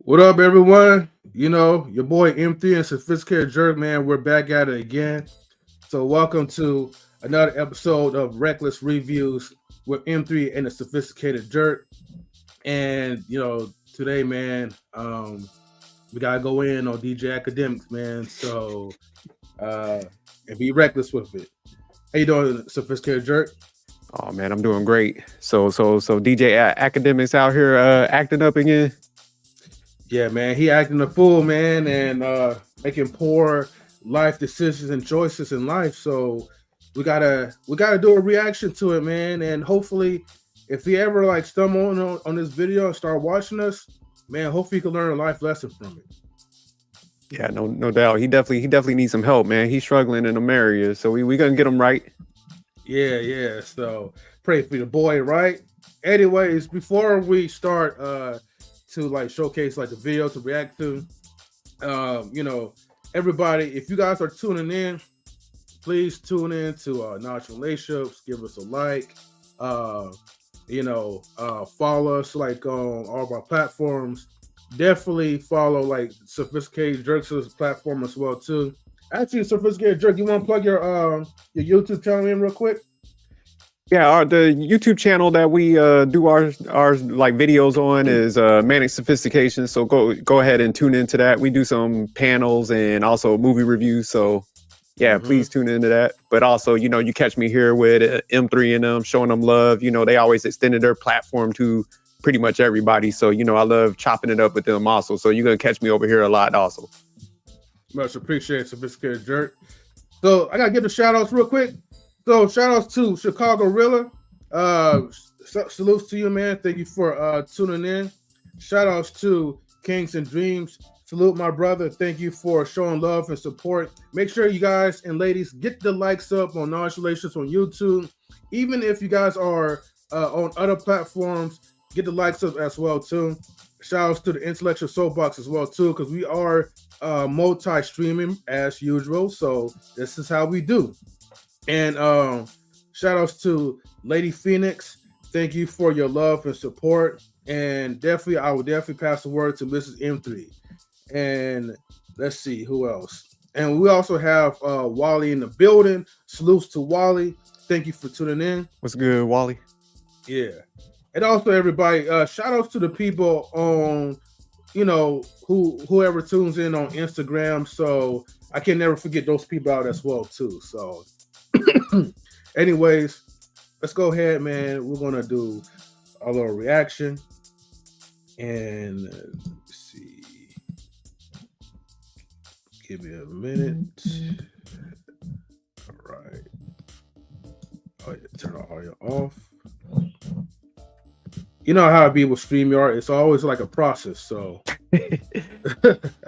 What up, everyone? Your boy M3 and Sophisticated Jerk, man. We're back at it again. So, welcome to another episode of Reckless Reviews with M3 and the Sophisticated Jerk. And, today, man, we got to go in on DJ Academics, man. So, uh, and be reckless with it. How you doing, Sophisticated Jerk? Oh man, I'm doing great. So DJ Academics out here acting up again. Yeah, man, he acting a fool, man, and making poor life decisions and choices in life. So we gotta do a reaction to it, man. And hopefully, if he ever like stumble on this video and start watching us, man, hopefully he can learn a life lesson from it. Yeah, no doubt. He definitely needs some help, man. He's struggling in them areas, so we gonna get him right. Yeah. So pray for the boy, right? Anyways, before we start to like showcase like the video to react to, everybody, if you guys are tuning in, please tune in to Notch Relationships. Give us a like. Uh, follow us like on all of our platforms. Definitely follow like Sophisticated Jerks' platform as well too. Actually, Sophisticated Jerk, you want to plug your YouTube channel in real quick? Yeah, the YouTube channel that we do our like videos on is Manic Sophistication. So go ahead and tune into that. We do some panels and also movie reviews. So yeah, Mm-hmm. please tune into that. But also, you catch me here with M3 and them, showing them love. They always extended their platform to pretty much everybody. So, I love chopping it up with them also. So you're going to catch me over here a lot also. Much appreciated, Sophisticated Jerk. So I gotta give the shout outs real quick. So shout outs to Chicago Rilla. Uh Salutes to you, man. Thank you for tuning in. Shout outs to Kings and Dreams. Salute my brother. Thank you for showing love and support. Make sure you guys and ladies get the likes up on Knowledge Relations on YouTube. Even if you guys are on other platforms, get the likes up as well too. Shout outs to the Intellectual Soapbox as well too, because we are multi-streaming as usual. So this is how we do. And shout outs to Lady Phoenix. Thank you for your love and support. And definitely, I will definitely pass the word to Mrs. M3. And let's see who else. And we also have Wally in the building. Salutes to Wally. Thank you for tuning in. What's good, Wally? Yeah. And also everybody, shout outs to the people on, whoever tunes in on Instagram. So I can never forget those people out as well too. So anyways, let's go ahead, man. We're gonna do a little reaction. And let's see. Give me a minute. All right. Oh yeah, turn the audio off. You know how it be with StreamYard, it's always like a process. So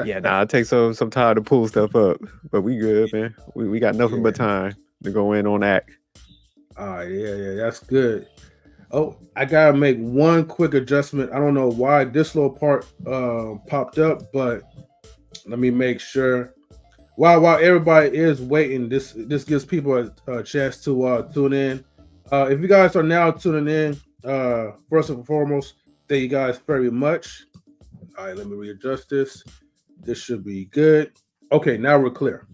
Yeah, it takes some time to pull stuff up, but we good, man. We got nothing but time to go in on that. All right, yeah, that's good. Oh, I gotta make one quick adjustment. I don't know why this little part popped up, but let me make sure. While everybody is waiting, this gives people a chance to tune in. If you guys are now tuning in, first and foremost, thank you guys very much. All right, let me readjust this. This should be good. Okay, now we're clear.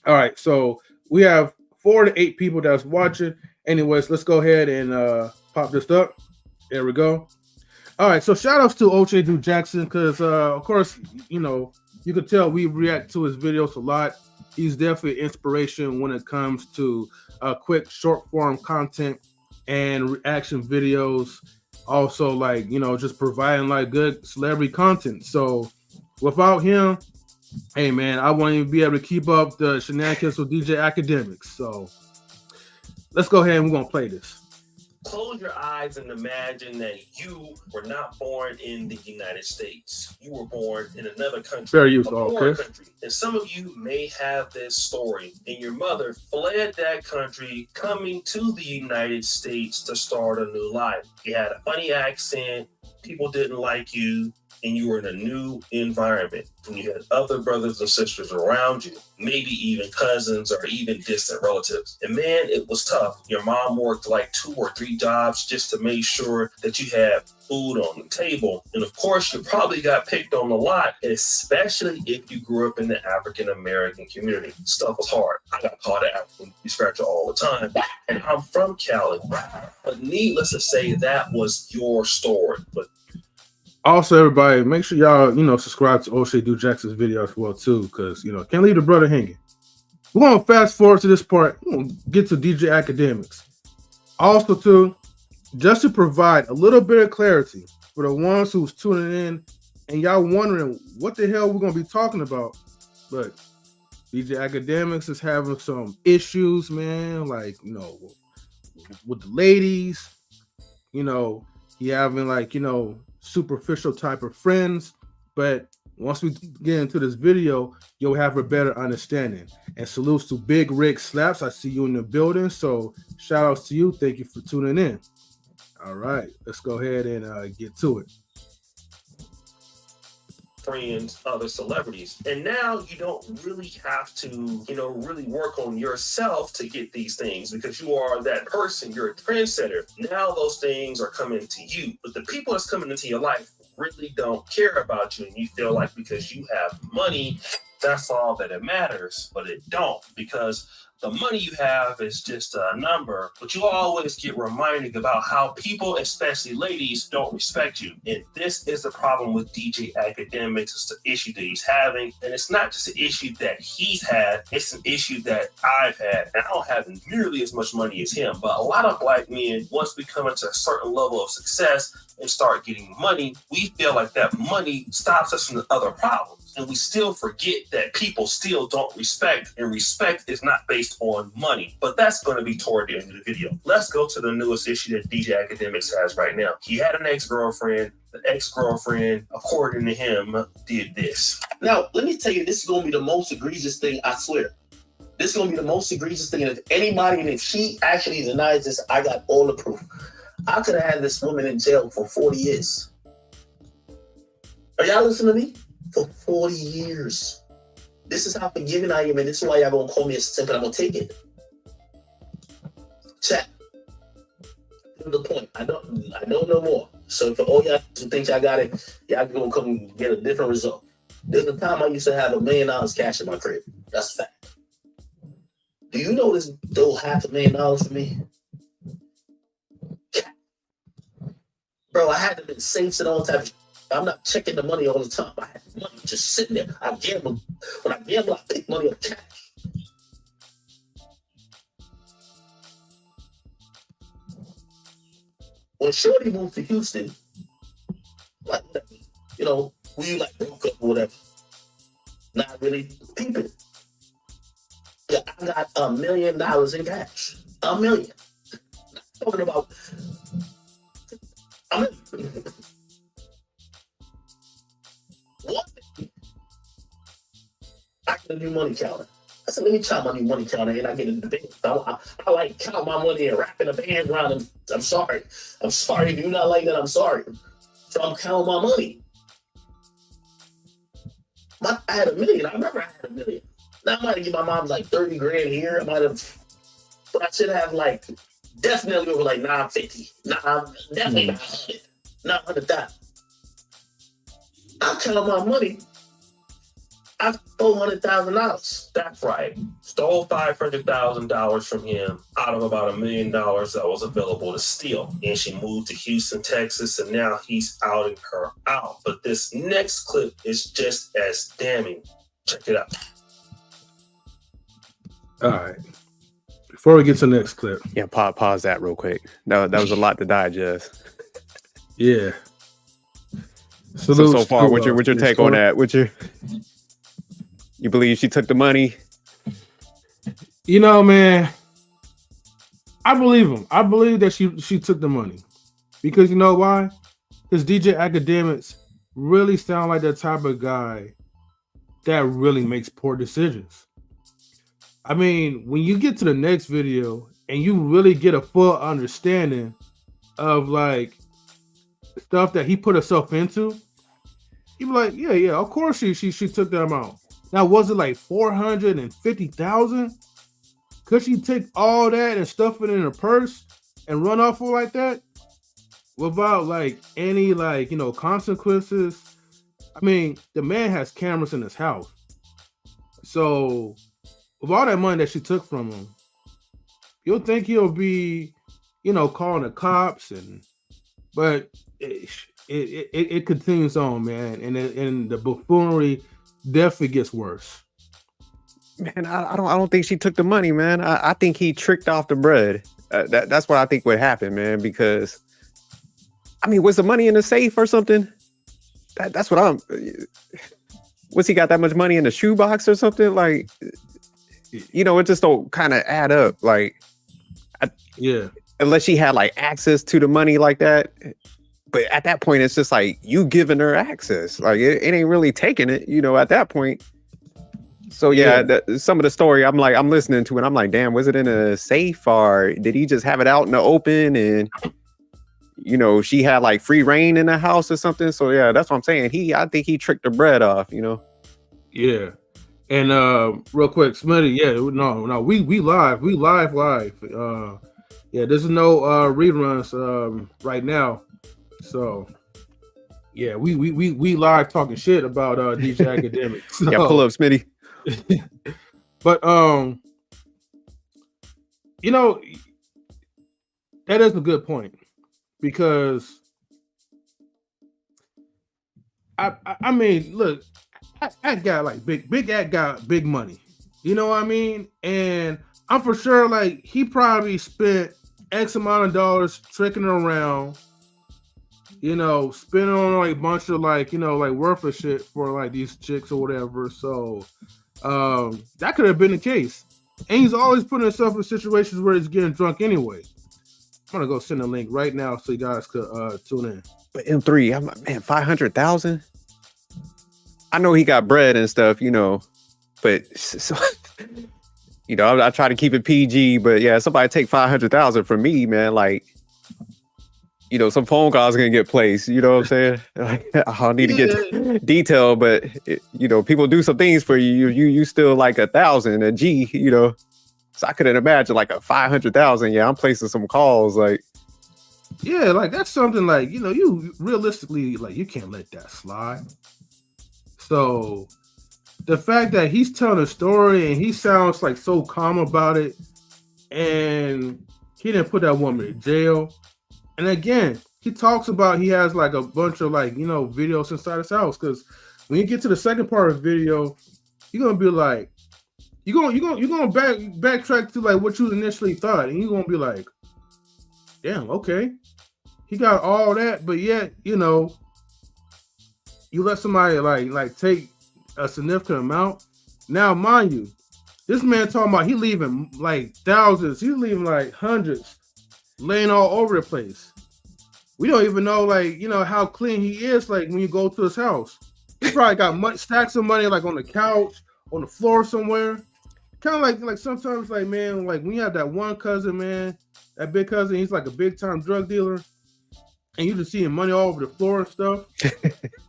All right, so we have 4 to 8 people that's watching. Anyways, let's go ahead and pop this up. There we go. All right, so shout outs to OJ Dude Jackson because, of course, you can tell we react to his videos a lot. He's definitely inspiration when it comes to quick short form content and reaction videos. Also, like, just providing like good celebrity content. So without him, hey man, I won't even be able to keep up the shenanigans with DJ Academics. So let's go ahead and we're gonna play this. Close your eyes and imagine that you were not born in the United States. You were born in another country, Fair a use, foreign okay. country. And some of you may have this story. And your mother fled that country, coming to the United States to start a new life. You had a funny accent. People didn't like you. and you were in a new environment, and you had other brothers and sisters around you, maybe even cousins or even distant relatives. And man, it was tough. Your mom worked like 2 or 3 jobs just to make sure that you had food on the table. And of course, you probably got picked on a lot, especially if you grew up in the African American community. Stuff was hard. I got called an African scratcher all the time. And I'm from Cali. But needless to say, that was your story. But also, everybody, make sure y'all, subscribe to O'Shea Do Jackson's video as well, too, because, can't leave the brother hanging. We're going to fast forward to this part. We're going to get to DJ Akademiks. Also, too, just to provide a little bit of clarity for the ones who's tuning in and y'all wondering what the hell we're going to be talking about. Look, DJ Akademiks is having some issues, man, like, with the ladies, he having like, superficial type of friends. But once we get into this video, you'll have a better understanding. And salutes to Big Rick Slaps. I see you in the building. So shout outs to you. Thank you for tuning in. All right, let's go ahead and get to it. Friends, other celebrities. And now you don't really have to, really work on yourself to get these things because you are that person, you're a trendsetter. Now those things are coming to you. But the people that's coming into your life really don't care about you. And you feel like because you have money, that's all that it matters. But it don't, because the money you have is just a number, but you always get reminded about how people, especially ladies, don't respect you. And this is the problem with DJ Akademiks. It's the issue that he's having. And it's not just an issue that he's had, it's an issue that I've had. And I don't have nearly as much money as him, but a lot of black men, once we come into a certain level of success and start getting money, we feel like that money stops us from the other problems. And we still forget that people still don't respect, and respect is not based on money. But that's going to be toward the end of the video. Let's go to the newest issue that DJ Akademiks has right now. He had an ex-girlfriend. The ex-girlfriend, according to him, did this. Now, let me tell you, this is going to be the most egregious thing, I swear. This is going to be the most egregious thing. And if anybody, and if she actually denies this, I got all the proof. I could have had this woman in jail for 40 years. Are y'all listening to me? For 40 years. This is how forgiving I am, and this is why y'all gonna call me a simp, and I'm gonna take it. Chat. To the point. I don't know more. So for all y'all who think y'all got it, y'all gonna come get a different result. There's a time I used to have $1 million cash in my crib. That's a fact. Do you know this stole $500,000 for me? Bro, I had them in safes and all types of. I'm not checking the money all the time. I had money just sitting there. I gamble. When I gamble, I pick money up cash. When Shorty moved to Houston, like, we like broke up or whatever. Not really peeping. Yeah, I got $1 million in cash. $1 million. Not talking about. I mean, what? I get a new money counter. I said, let me count my new money counter and I get in the band. I like count my money and wrapping a band around them. I'm sorry. I'm sorry. If you're not like that, I'm sorry. So I'm counting my money. I had $1 million. I remember I had $1 million. Now I might have given my mom like 30 grand here. I might have, but I should have like definitely over like 950. Definitely 900. 900,000. I count my money. I $400,000. That's right. Stole $500,000 from him out of about $1 million that was available to steal. And she moved to Houston, Texas, and now he's outing her out. But this next clip is just as damning. Check it out. All right. Before we get to the next clip. Yeah, pause that real quick. That was a lot to digest. Yeah. So far, what's your take on that? You believe she took the money? Man, I believe him. I believe that she took the money. Because you know why? Because DJ Akademiks really sound like that type of guy that really makes poor decisions. I mean, when you get to the next video and you really get a full understanding of like stuff that he put himself into, You be like, yeah, of course she took that amount. Now was it like 450,000? Could she take all that and stuff it in her purse and run off with like that without like any like consequences? I mean, the man has cameras in his house, so with all that money that she took from him, you'll think he'll be, calling the cops but it continues on, man, and the buffoonery definitely gets worse. Man, I don't think she took the money, man. I think he tricked off the bread. That's what I think would happen, man. Because I mean, was the money in the safe or something? That's what I'm. Was he got that much money in the shoebox or something? Like, it just don't kind of add up. Like, yeah. Unless she had like access to the money like that. But at that point, it's just like you giving her access. Like it ain't really taking it, at that point. So yeah, some of the story I'm listening to it. I'm like, damn, was it in a safe or did he just have it out in the open? And she had like free reign in the house or something. So yeah, that's what I'm saying. I think he tricked the bread off. Yeah. And real quick, Smitty, no, we live. Yeah, there's no reruns right now. So yeah, we live talking shit about DJ Akademiks. So. Yeah, pull up, Smitty. But that is a good point because I mean, look, I got like big Act got big money, you know what I mean? And I'm for sure like he probably spent X amount of dollars tricking around, spending on like a bunch of like like worthless shit for like these chicks or whatever. So that could have been the case. And he's always putting himself in situations where he's getting drunk anyway. I'm gonna go send a link right now so you guys could tune in. But M3, I'm like, man, 500,000. I know he got bread and stuff, but so, I try to keep it PG. But yeah, somebody take 500,000 from me, man. Like, some phone calls are gonna get placed. You know what I'm saying? Like, I don't need to get detail, but people do some things for you. You still like 1,000 a G. So I couldn't imagine like a 500,000. Yeah, I'm placing some calls. Like, yeah, like that's something like you realistically like you can't let that slide. So the fact that he's telling a story and he sounds like so calm about it, and he didn't put that woman in jail. And again, he talks about he has like a bunch of like videos inside his house because when you get to the second part of the video, you're gonna be like, you're gonna backtrack to like what you initially thought, and you're gonna be like, damn, okay, he got all that, but yet you let somebody like take a significant amount. Now, mind you, this man talking about he leaving like thousands, he's leaving like hundreds, laying all over the place. We don't even know like how clean he is. Like when you go to his house, he probably got stacks of money like on the couch, on the floor somewhere. Kind of like sometimes like man, like when you have that one cousin, man, that big cousin, he's like a big time drug dealer, and you just seeing money all over the floor and stuff.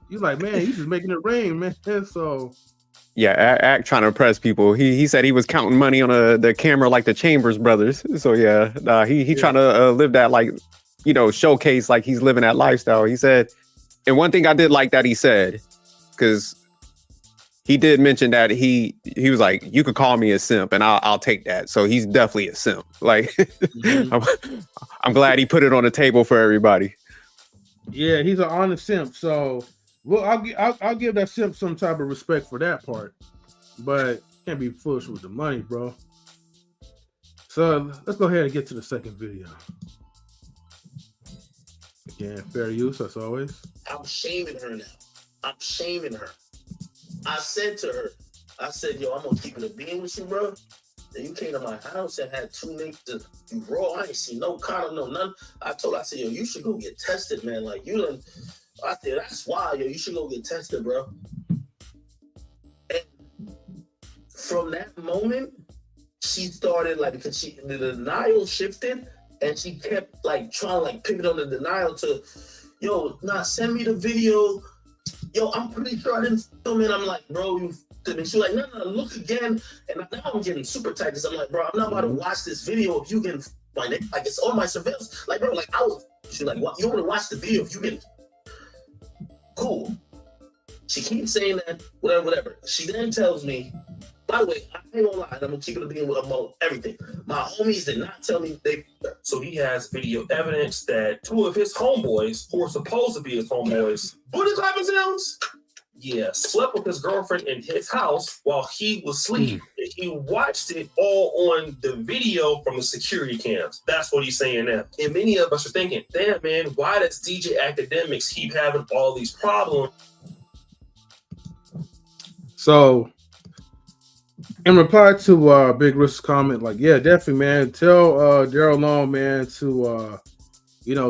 You're like, man, he's just making it rain, man. So yeah, Act trying to impress people. He said he was counting money on the camera like the Chambers brothers. So yeah, he trying to live that like showcase like he's living that lifestyle. He said, and one thing I did like that he said, because he did mention that he was like, you could call me a simp and I'll take that. So he's definitely a simp. Like I'm glad he put it on the table for everybody. Yeah, he's an honest simp. So well, I'll give that simp some type of respect for that part, but can't be foolish with the money, bro. So let's go ahead and get to the second video. Again, fair use as always. I'm shaming her now. I'm shaming her. I said to her, I said, yo, I'm gonna keep it a being with you, bro. Then you came to my house and had two niggas to you raw. I ain't see no condom, no none. I told her, I said, yo, you should go get tested, man. Like you done. I said, that's why, yo, you should go get tested, bro. And from that moment, she started like because the denial shifted and she kept like trying to like pivot on the denial to, yo, nah, send me the video. yo, I'm pretty sure I didn't film it. I'm like, bro, you. And she's like, no, look again. And now I'm getting super tight because I'm like, bro, I'm not about to watch this video of you getting like it's on my surveillance. Like, bro, like I was. She's like, what? You want to watch the video of you getting cool? She keeps saying that, whatever. She then tells me, by the way, I ain't gonna lie, I'm gonna keep it being about everything. My homies did not tell me they. So he has video evidence that 2 of his homeboys, who are supposed to be his homeboys, booty clapping sounds. Yeah, slept with his girlfriend in his house while he was asleep. He watched it all on the video from the security cams. That's what he's saying now. And many of us are thinking, damn, man, why does DJ Akademiks keep having all these problems? So, in reply to Big Rick's comment, like, yeah, definitely, man, tell Daryl Long, man, to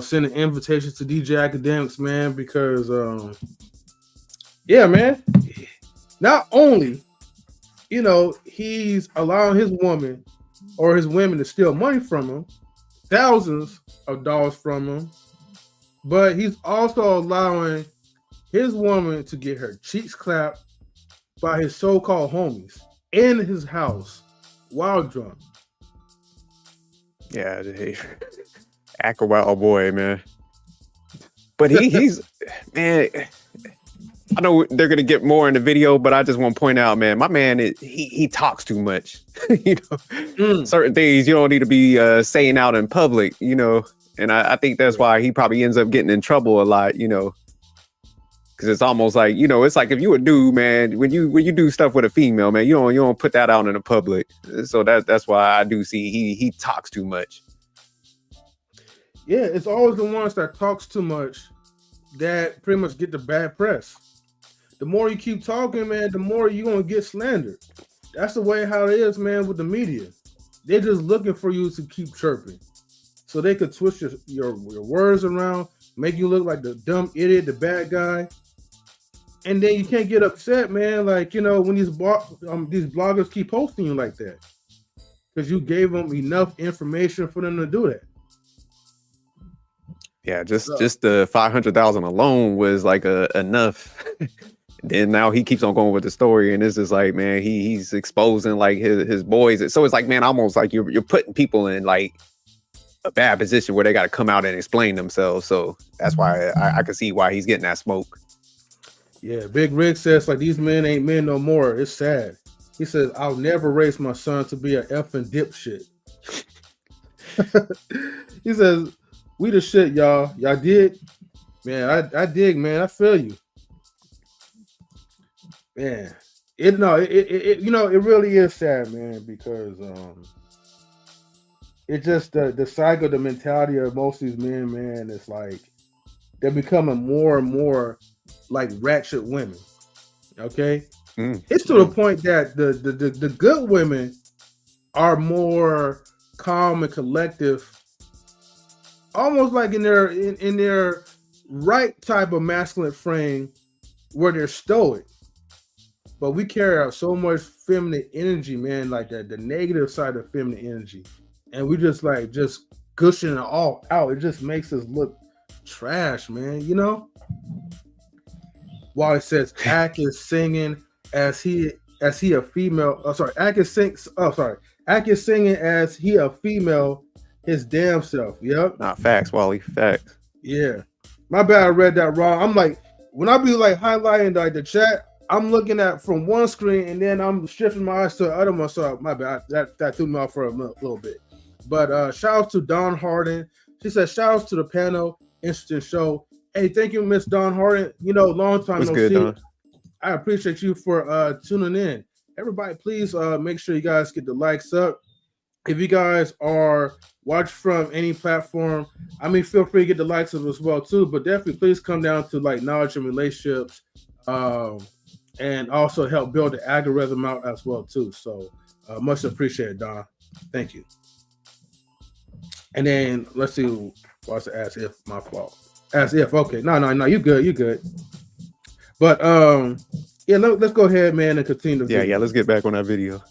send an invitation to DJ Akademiks, man, because yeah, man, not only he's allowing his woman or his women to steal money from him, thousands of dollars from him, but he's also allowing his woman to get her cheeks clapped by his so-called homies in his house while drunk. Yeah, act a wild boy, man. But he's man. I know they're gonna get more in the video, but I just want to point out, man, my man he talks too much. Certain things you don't need to be saying out in public, and I think that's why he probably ends up getting in trouble a lot, because it's almost like, it's like if you a dude, man, when you do stuff with a female, man, you don't put that out in the public. So that's why I do see he talks too much. Yeah, it's always the ones that talks too much that pretty much get the bad press. The more you keep talking, man, the more you're going to get slandered. That's the way how it is, man, with the media. They're just looking for you to keep chirping. So they could twist your words around, make you look like the dumb idiot, the bad guy. And then you can't get upset, man, like, when these bloggers keep posting you like that. Because you gave them enough information for them to do that. Yeah, just the 500,000 alone was like enough. Then now he keeps on going with the story, and this is like, man, he's exposing like his boys. So it's like, man, almost like you're putting people in like a bad position where they got to come out and explain themselves. So that's why I can see why he's getting that smoke. Yeah, Big Rick says like these men ain't men no more. It's sad. He says, I'll never raise my son to be an effing dipshit. He says, we the shit, y'all. Y'all dig? Man, I dig, man. I feel you. Man, it really is sad, man, because it just the cycle, the mentality of most of these men, man, it's like they're becoming more and more like ratchet women. Okay, it's to the point that the good women are more calm and collective, almost like in their right type of masculine frame, where they're stoic. But we carry out so much feminine energy, man, like the negative side of feminine energy. And we just gushing it all out. It just makes us look trash, man, While it says Ak is singing as he a female. Ak is singing as he a female his damn self. Yep. Not facts, Wally. Facts. Yeah. My bad, I read that wrong. I'm like, when I be like highlighting like the chat, I'm looking at from one screen and then I'm shifting my eyes to the other one. So my bad, that threw me off for a little bit. But shout out to Dawn Harden. She said, shout out to the panel. Interesting show. Hey, thank you, Miss Dawn Harden. Long time no see. Don? I appreciate you for tuning in. Everybody, please make sure you guys get the likes up. If you guys are watching from any platform, feel free to get the likes up as well too. But definitely, please come down to like knowledge and relationships. And also help build the algorithm out as well too. So much appreciated, Don. Thank you. And then let's see. What's as if my fault? As if. Okay. No. You good. But yeah. Let's go ahead, man, and continue. Yeah. Let's get back on that video.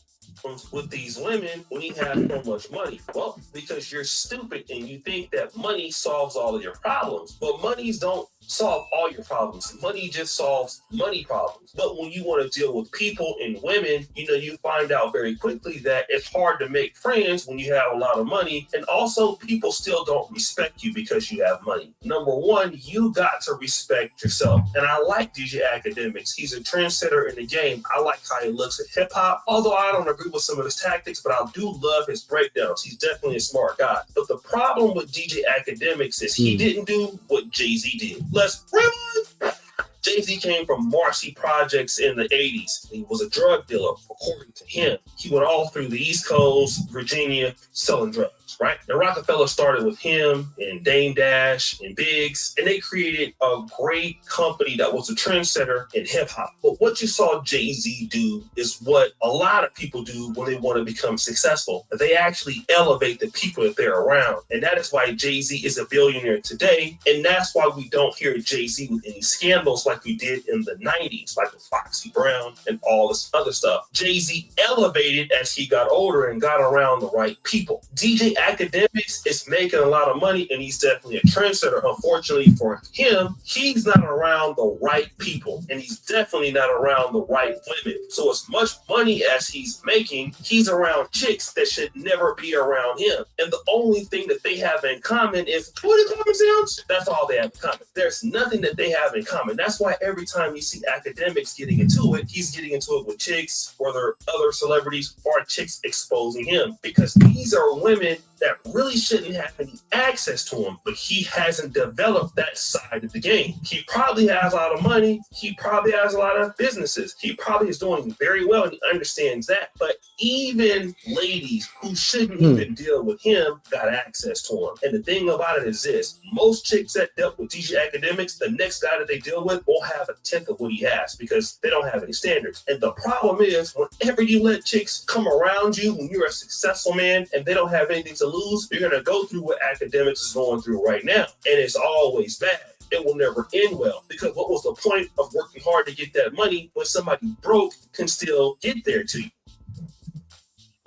with these women when he has so much money? Well, because you're stupid and you think that money solves all of your problems. But monies don't solve all your problems. Money just solves money problems. But when you want to deal with people and women, you find out very quickly that it's hard to make friends when you have a lot of money. And also, people still don't respect you because you have money. Number one, you got to respect yourself. And I like DJ Akademiks. He's a trendsetter in the game. I like how he looks at hip hop, although I don't agree with some of his tactics, but I do love his breakdowns. He's definitely a smart guy. But the problem with DJ Akademiks is he didn't do what Jay-Z did. Let's rewind. Jay-Z came from Marcy Projects in the 80s. He was a drug dealer, according to him. He went all through the East Coast, Virginia, selling drugs, right? And Rockefeller started with him and Dame Dash and Biggs, and they created a great company that was a trendsetter in hip-hop. But what you saw Jay-Z do is what a lot of people do when they want to become successful. They actually elevate the people that they're around. And that is why Jay-Z is a billionaire today. And that's why we don't hear Jay-Z with any scandals like we did in the 90s, like with Foxy Brown and all this other stuff. Jay-Z elevated as he got older and got around the right people. DJ Akademiks is making a lot of money and he's definitely a trendsetter. Unfortunately for him, he's not around the right people and he's definitely not around the right women. So as much money as he's making, he's around chicks that should never be around him. And the only thing that they have in common is, what are common sounds? That's all they have in common. There's nothing that they have in common. That's why every time you see Akademiks getting into it, he's getting into it with chicks, whether other celebrities or chicks exposing him, because these are women that really shouldn't have any access to him, but he hasn't developed that side of the game. He probably has a lot of money. He probably has a lot of businesses. He probably is doing very well and he understands that. But even ladies who shouldn't even deal with him got access to him. And the thing about it is this: most chicks that dealt with DJ Akademiks, the next guy that they deal with won't have a tenth of what he has because they don't have any standards. And the problem is, whenever you let chicks come around you when you're a successful man and they don't have anything to lose, you're going to go through what Akademiks is going through right now. And it's always bad. It will never end well, because what was the point of working hard to get that money when somebody broke can still get there to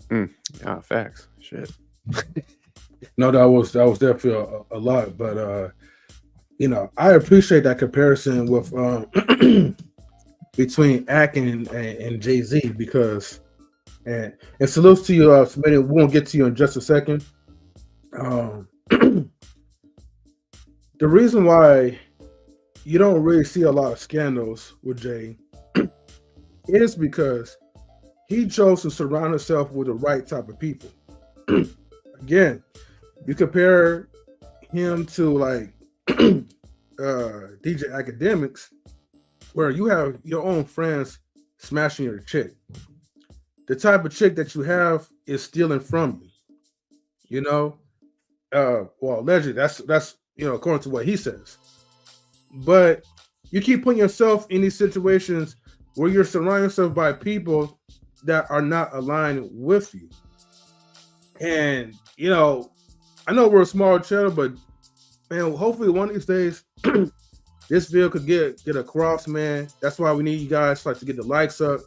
you? Facts. Shit. No, that was definitely a lot, but I appreciate that comparison with between Ak and Jay-Z, because and salutes to you, Smitty. We won't get to you in just a second. The reason why you don't really see a lot of scandals with Jay is because he chose to surround himself with the right type of people. Again, you compare him to like DJ Akademiks, where you have your own friends smashing your chick. The type of chick that you have is stealing from you. Well, allegedly, that's according to what he says. But you keep putting yourself in these situations where you're surrounding yourself by people that are not aligned with you. And I know we're a small channel, but man, hopefully one of these days this video could get across, man. That's why we need you guys to get the likes up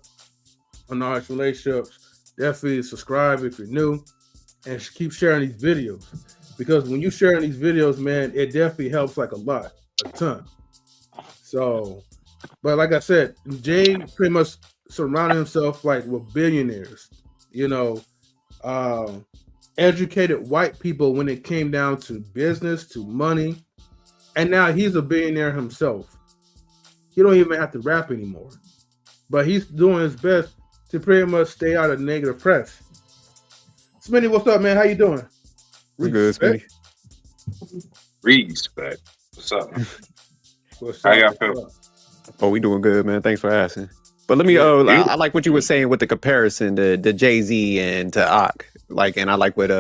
on Knowledge Relationships. Definitely subscribe if you're new, and keep sharing these videos, because when you sharing these videos, man, it definitely helps a ton. So, but like I said, Jay pretty much surrounded himself with billionaires, educated white people when it came down to business, to money, and now he's a billionaire himself. He don't even have to rap anymore, but he's doing his best to pretty much stay out of negative press. Smitty, what's up, man? How you doing? We good, Smitty. Respect. What's up? What's How up? y'all feel? Oh, we doing good, man. Thanks for asking. But let me, I like what you were saying with the comparison to Jay-Z and to Ak. And I like what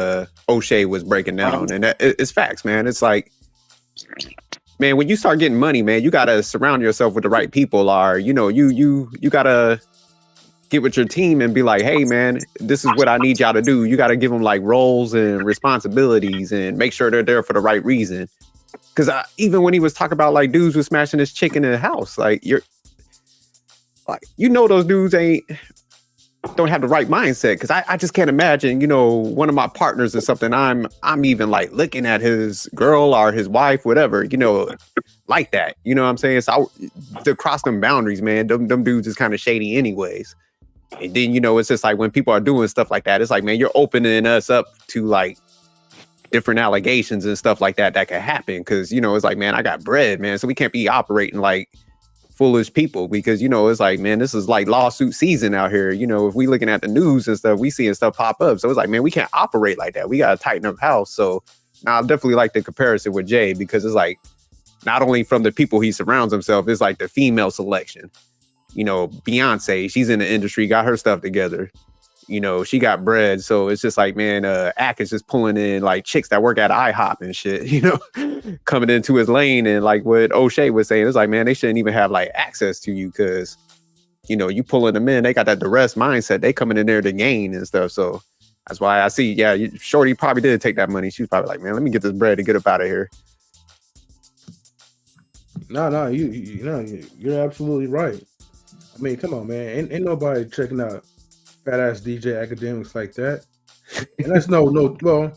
O'Shea was breaking down. And it's facts, man. It's like, man, when you start getting money, man, you got to surround yourself with the right people. Or, you got to get with your team and be like, hey, man, this is what I need y'all to do. You got to give them roles and responsibilities and make sure they're there for the right reason. Because even when he was talking about dudes was smashing his chick in the house, those dudes ain't, don't have the right mindset, because I just can't imagine, you know, one of my partners or something, I'm even like looking at his girl or his wife, whatever, you know, like that. You know what I'm saying? So to cross them boundaries, man, them dudes is kind of shady anyways. And then, you know, it's just like when people are doing stuff like that, it's like, man, you're opening us up to like different allegations and stuff like that can happen. Because, you know, it's like, man, I got bread, man. So we can't be operating like foolish people, because, you know, it's like, man, this is like lawsuit season out here. You know, if we looking at the news and stuff, we seeing stuff pop up. So it's like, man, we can't operate like that. We got to tighten up house. So now I definitely like the comparison with Jay, because it's like, not only from the people he surrounds himself, it's like the female selection. You know, Beyonce, she's in the industry, got her stuff together. You know, she got bread. So it's just like, man, Ak is just pulling in like chicks that work at IHOP and shit, you know, coming into his lane. And like what O'Shea was saying, it's like, man, they shouldn't even have like access to you, because, you know, you pulling them in, they got that duress mindset. They coming in there to gain and stuff. So that's why I see, yeah, Shorty probably did take that money. She was probably like, man, let me get this bread to get up out of here. No, you know, you're absolutely right. I mean, come on, man. Ain't nobody checking out fat ass DJ Akademiks like that. And that's no, well,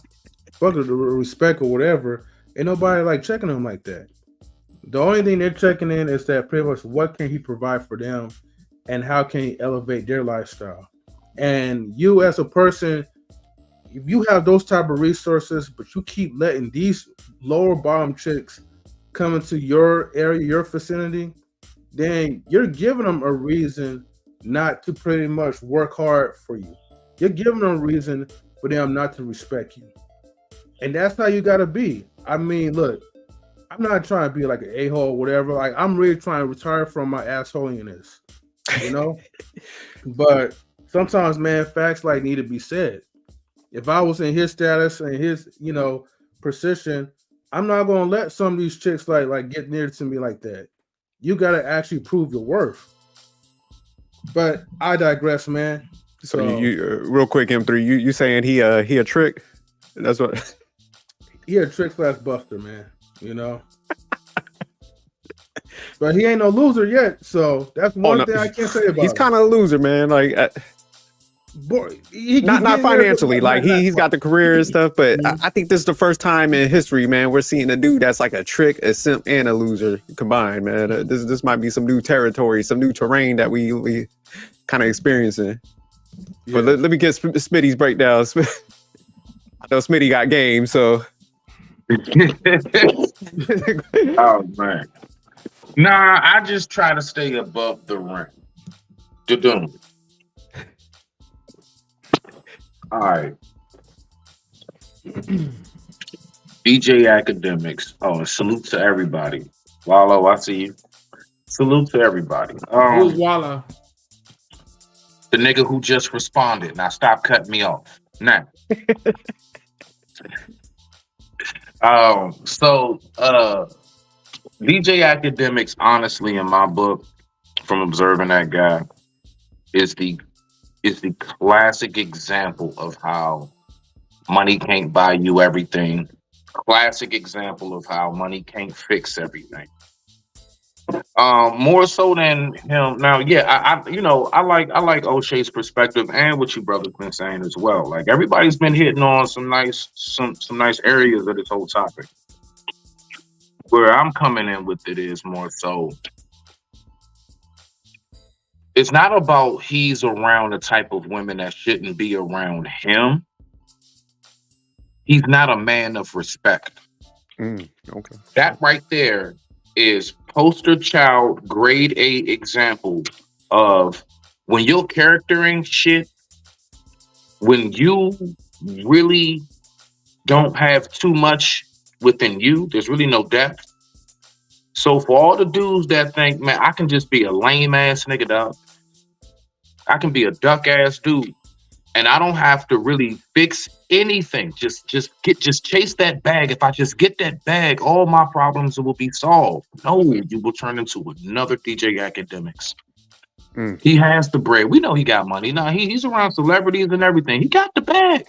fuck the respect or whatever. Ain't nobody like checking him like that. The only thing they're checking in is that pretty much what can he provide for them, and how can he elevate their lifestyle. And you as a person, if you have those type of resources, but you keep letting these lower bottom chicks come into your area, your vicinity, then you're giving them a reason not to pretty much work hard for you. You're giving them a reason for them not to respect you. And that's how you gotta be. I mean, look, I'm not trying to be like an a-hole or whatever. Like, I'm really trying to retire from my assholiness, you know? But sometimes, man, facts like need to be said. If I was in his status and his, you know, position, I'm not gonna let some of these chicks like get near to me like that. You gotta actually prove your worth. But I digress, man. So you real quick, M3, you saying he a trick? That's what he a trick / buster, man. You know. But he ain't no loser yet, so that's one thing I can't say about him. He's kind of a loser, man. Like, boy, not financially. Like he's got the career and stuff, but I think this is the first time in history, man, we're seeing a dude that's like a trick, a simp, and a loser combined, man. This might be some new territory, some new terrain that we kind of experiencing. Yeah. But let me get Smitty's breakdown. I know Smitty got game, so. Oh man. Nah, I just try to stay above the rim. Da-dum. All right. DJ Akademiks. Oh, salute to everybody. Lola, I see you. Salute to everybody. Who's Lola? The nigga who just responded. Now stop cutting me off. Now. DJ Akademiks, honestly, in my book, from observing that guy, is the classic example of how money can't buy you everything. Classic example of how money can't fix everything. More so than him. Now, yeah, I like O'Shea's perspective and what you brothers been saying as well. Like, everybody's been hitting on some nice areas of this whole topic. Where I'm coming in with it is more so, it's not about he's around the type of women that shouldn't be around him. He's not a man of respect. Okay. That right there is poster child grade A example of when you're charactering shit, when you really don't have too much within you, there's really no depth. So for all the dudes that think, man, I can just be a lame ass nigga, dog. I can be a duck ass dude, and I don't have to really fix anything. Just chase that bag. If I just get that bag, all my problems will be solved. No, you will turn into another DJ Akademiks. He has the bread. We know he got money. Now he's around celebrities and everything. He got the bag.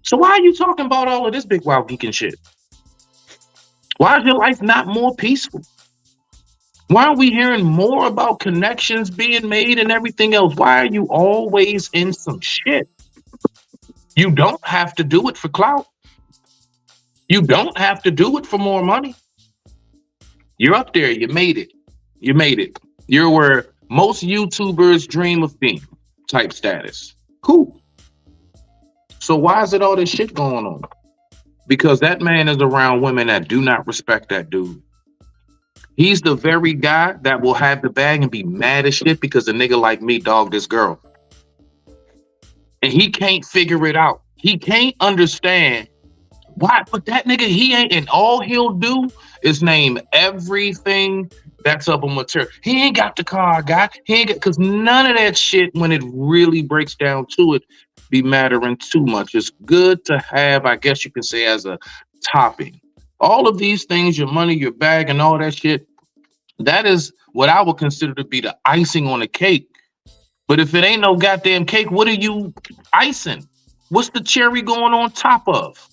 So why are you talking about all of this big wild geeking shit? Why is your life not more peaceful? Why are we hearing more about connections being made and everything else? Why are you always in some shit? You don't have to do it for clout. You don't have to do it for more money. You're up there. You made it. You made it. You're where most YouTubers dream of being, type status. Cool. So why is it all this shit going on? Because that man is around women that do not respect that dude. He's the very guy that will have the bag and be mad as shit because a nigga like me dogged this girl. And he can't figure it out. He can't understand why. But that nigga, he ain't, and all he'll do is name everything that's up on material. He ain't got the car I got. He ain't got, because none of that shit, when it really breaks down to it, be mattering too much. It's good to have, I guess you can say, as a topping. All of these things, your money, your bag, and all that shit, that is what I would consider to be the icing on the cake. But if it ain't no goddamn cake, what are you icing? What's the cherry going on top of?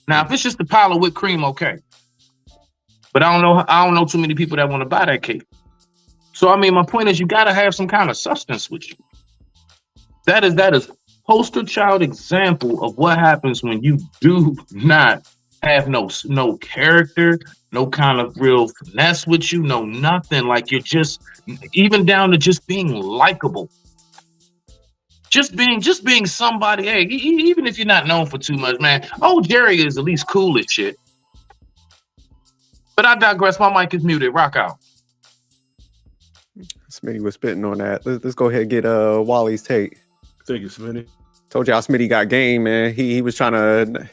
Now, if it's just a pile of whipped cream, okay. But I don't know too many people that want to buy that cake. So I mean, my point is, you gotta have some kind of substance with you. That is poster child example of what happens when you do not have no character, no kind of real finesse with you, no nothing. Like you're just, even down to just being likable. Just being somebody. Hey, even if you're not known for too much, man. Oh, Jerry is at least cool as shit. But I digress. My mic is muted. Rock out. Smitty was spitting on that. Let's go ahead and get Wally's take. Thank you, Smitty. Told y'all Smitty got game, man. He was trying to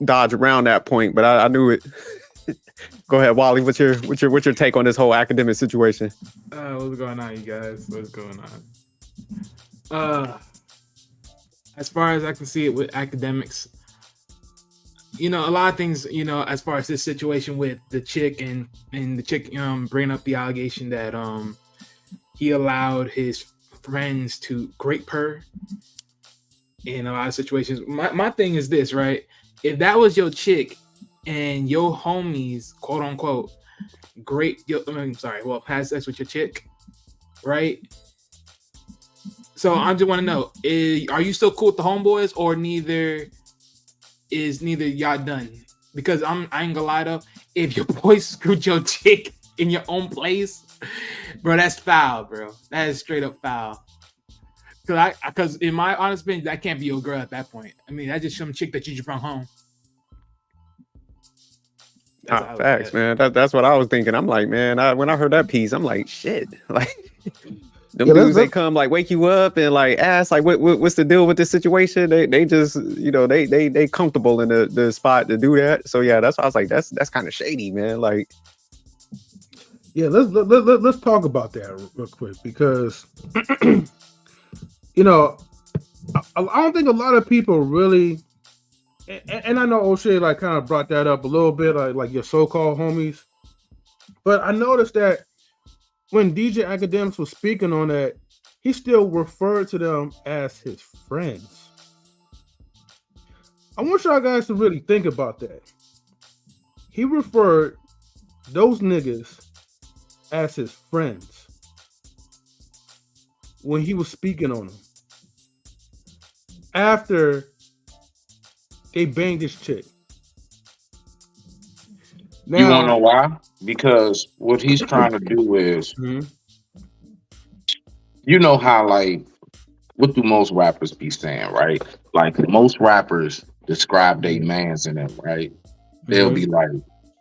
dodge around that point, but I knew it. Go ahead, Wally. What's your take on this whole academic situation? What's going on, you guys? What's going on? As far as I can see it with academics, you know, a lot of things, you know, as far as this situation with the chick and the chick bringing up the allegation that he allowed his friends to grape her in a lot of situations. My thing is this, right? If that was your chick and your homies, quote unquote, had sex with your chick, right? So I just want to know: are you still cool with the homeboys, or neither y'all done? Because I ain't gonna lie though, if your boy screwed your chick in your own place, bro, that's foul, bro. That is straight up foul. Because in my honest opinion, that can't be your girl at that point. I mean, that's just some chick that you just brought home. Facts, man. That's what I was thinking. I'm like, man, when I heard that piece, I'm like, shit, like. Them dudes, they come like wake you up and like ask like what's the deal with this situation? They just, you know, they comfortable in the spot to do that. So yeah, that's why I was like, that's kind of shady, man. Like, yeah, let's talk about that real quick because you know, I don't think a lot of people really, and I know O'Shea like kind of brought that up a little bit, like your so-called homies, but I noticed that when DJ Akademiks was speaking on that, he still referred to them as his friends. I want y'all guys to really think about that. He referred those niggas as his friends when he was speaking on them. After they banged his chick. Now, you want to know why? Because what he's trying to do is, you know how, like, what do most rappers be saying, right? Like, most rappers describe their mans in them, right? They'll be like,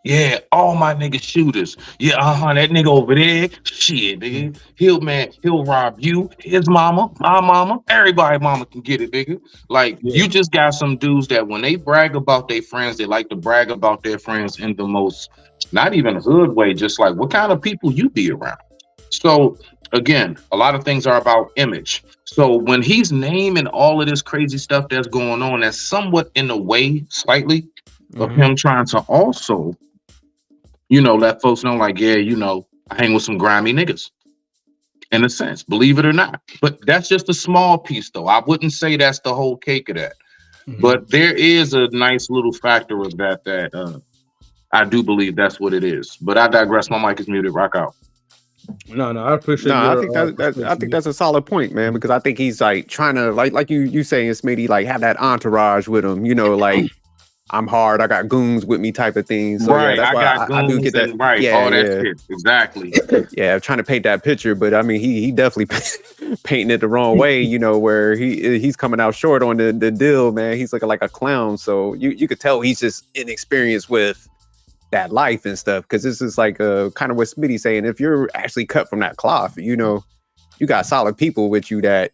yeah, all my niggas shooters. Yeah, that nigga over there, shit, nigga. He'll rob you, his mama, my mama, everybody mama can get it, nigga. Like, you just got some dudes that when they brag about their friends, they like to brag about their friends in the most, not even hood way, just like what kind of people you be around. So, again, a lot of things are about image. So when he's naming all of this crazy stuff that's going on, that's somewhat in the way, slightly, of him trying to also, you know, let folks know, like, yeah, you know, I hang with some grimy niggas, in a sense, believe it or not. But that's just a small piece, though. I wouldn't say that's the whole cake of that. But there is a nice little factor of that I do believe that's what it is. But I digress. My mic is muted. Rock out. No, I appreciate No, I your think I think that's a solid point, man, because I think he's like trying to like you saying, Smitty, like have that entourage with him, like I'm hard, I got goons with me type of thing. So yeah, Right. that's I why got I do goons get that. and right, Yeah, all that yeah, shit. Exactly. yeah. Trying to paint that picture, but I mean, he definitely painting it the wrong way. Where he's coming out short on the deal, man. He's looking like a clown. So you could tell he's just inexperienced with that life and stuff. Because this is like kind of what Smitty's saying. If you're actually cut from that cloth, you got solid people with you that.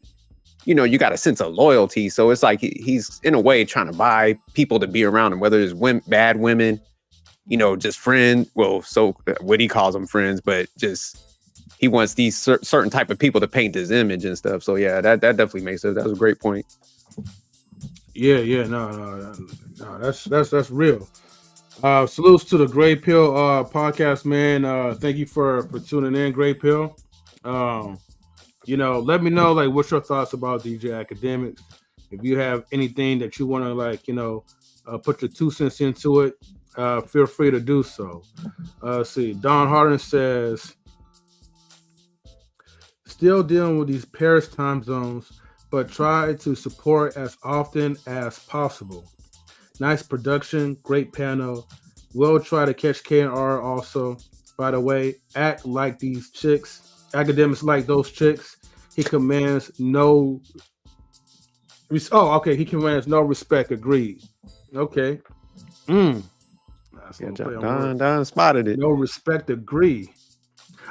You got a sense of loyalty. So it's like he's in a way trying to buy people to be around him, whether it's bad women, just friend. Well, so what he calls them friends, but just he wants these certain type of people to paint his image and stuff. So yeah, that definitely makes sense. That was a great point. Yeah, no, that's real. Salutes to the Gray Pill podcast, man. Thank you for tuning in, Gray Pill. Let me know like what's your thoughts about DJ Akademiks. If you have anything that you want to like, put your 2 cents into it, feel free to do so. Let's see. Don Harden says, still dealing with these Paris time zones, but try to support as often as possible. Nice production, great panel. We'll try to catch K&R also. By the way, act like these chicks. Academics like those chicks. He commands no. He commands no respect. Agreed. Okay. Don spotted it. No respect. Agree.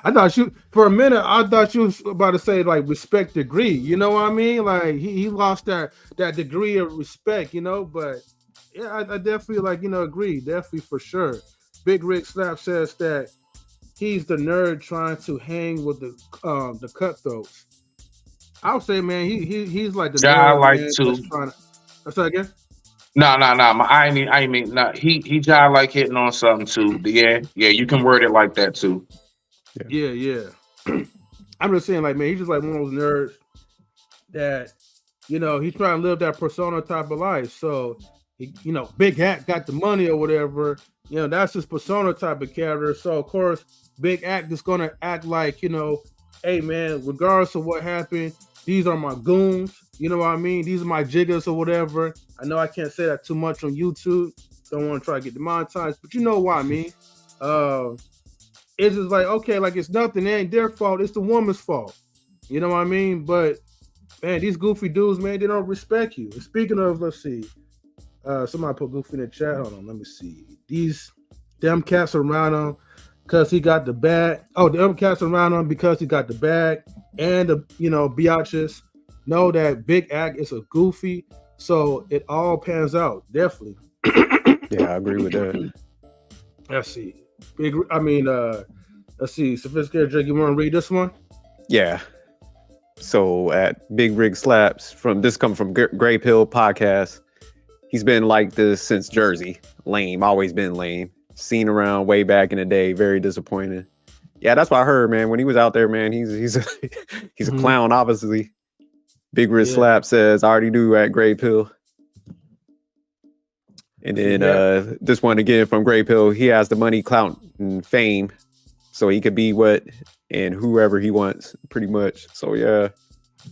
I thought for a minute. I thought you was about to say like respect. Degree. You know what I mean? Like he lost that degree of respect. But yeah, I definitely like agree. Definitely for sure. Big Rick Slap says that. He's the nerd trying to hang with the cutthroats. I would say, man, he's like the I nerd, like man, to. that's trying to. What's that again? No. I mean, no. He jive like hitting on something too. Yeah. You can word it like that too. Yeah. I'm just saying, like, man, he's just like one of those nerds that, he's trying to live that persona type of life. So, Big Act got the money or whatever. That's his persona type of character. So, of course, Big Act is gonna act like, hey man, regardless of what happened, these are my goons. You know what I mean? These are my jiggers or whatever. I know I can't say that too much on YouTube. Don't want to try to get demonetized, but you know what I mean. It's just like, okay, like it's nothing. It ain't their fault. It's the woman's fault. You know what I mean? But man, these goofy dudes, man, they don't respect you. And speaking of, let's see. Somebody put goofy in the chat. Hold on, let me see. These them cats around him because he got the bag. Oh, the other cats around him because he got the bag and the biatches know that Big Act is a goofy, so it all pans out. Definitely. Yeah, I agree with that. Let's see. Let's see. Sophisticated Jake, you want to read this one? Yeah. So at Big Rig Slaps come from Gray Pill podcast. He's been like this since Jersey. Lame, always been lame. Seen around way back in the day. Very disappointing. Yeah, that's what I heard, man. When he was out there, man, he's a he's a clown, obviously. Big Rig Slap says, I already do at Gray Pill. And then this one again from Gray Pill, he has the money, clout, and fame, so he could be what and whoever he wants, pretty much. So yeah,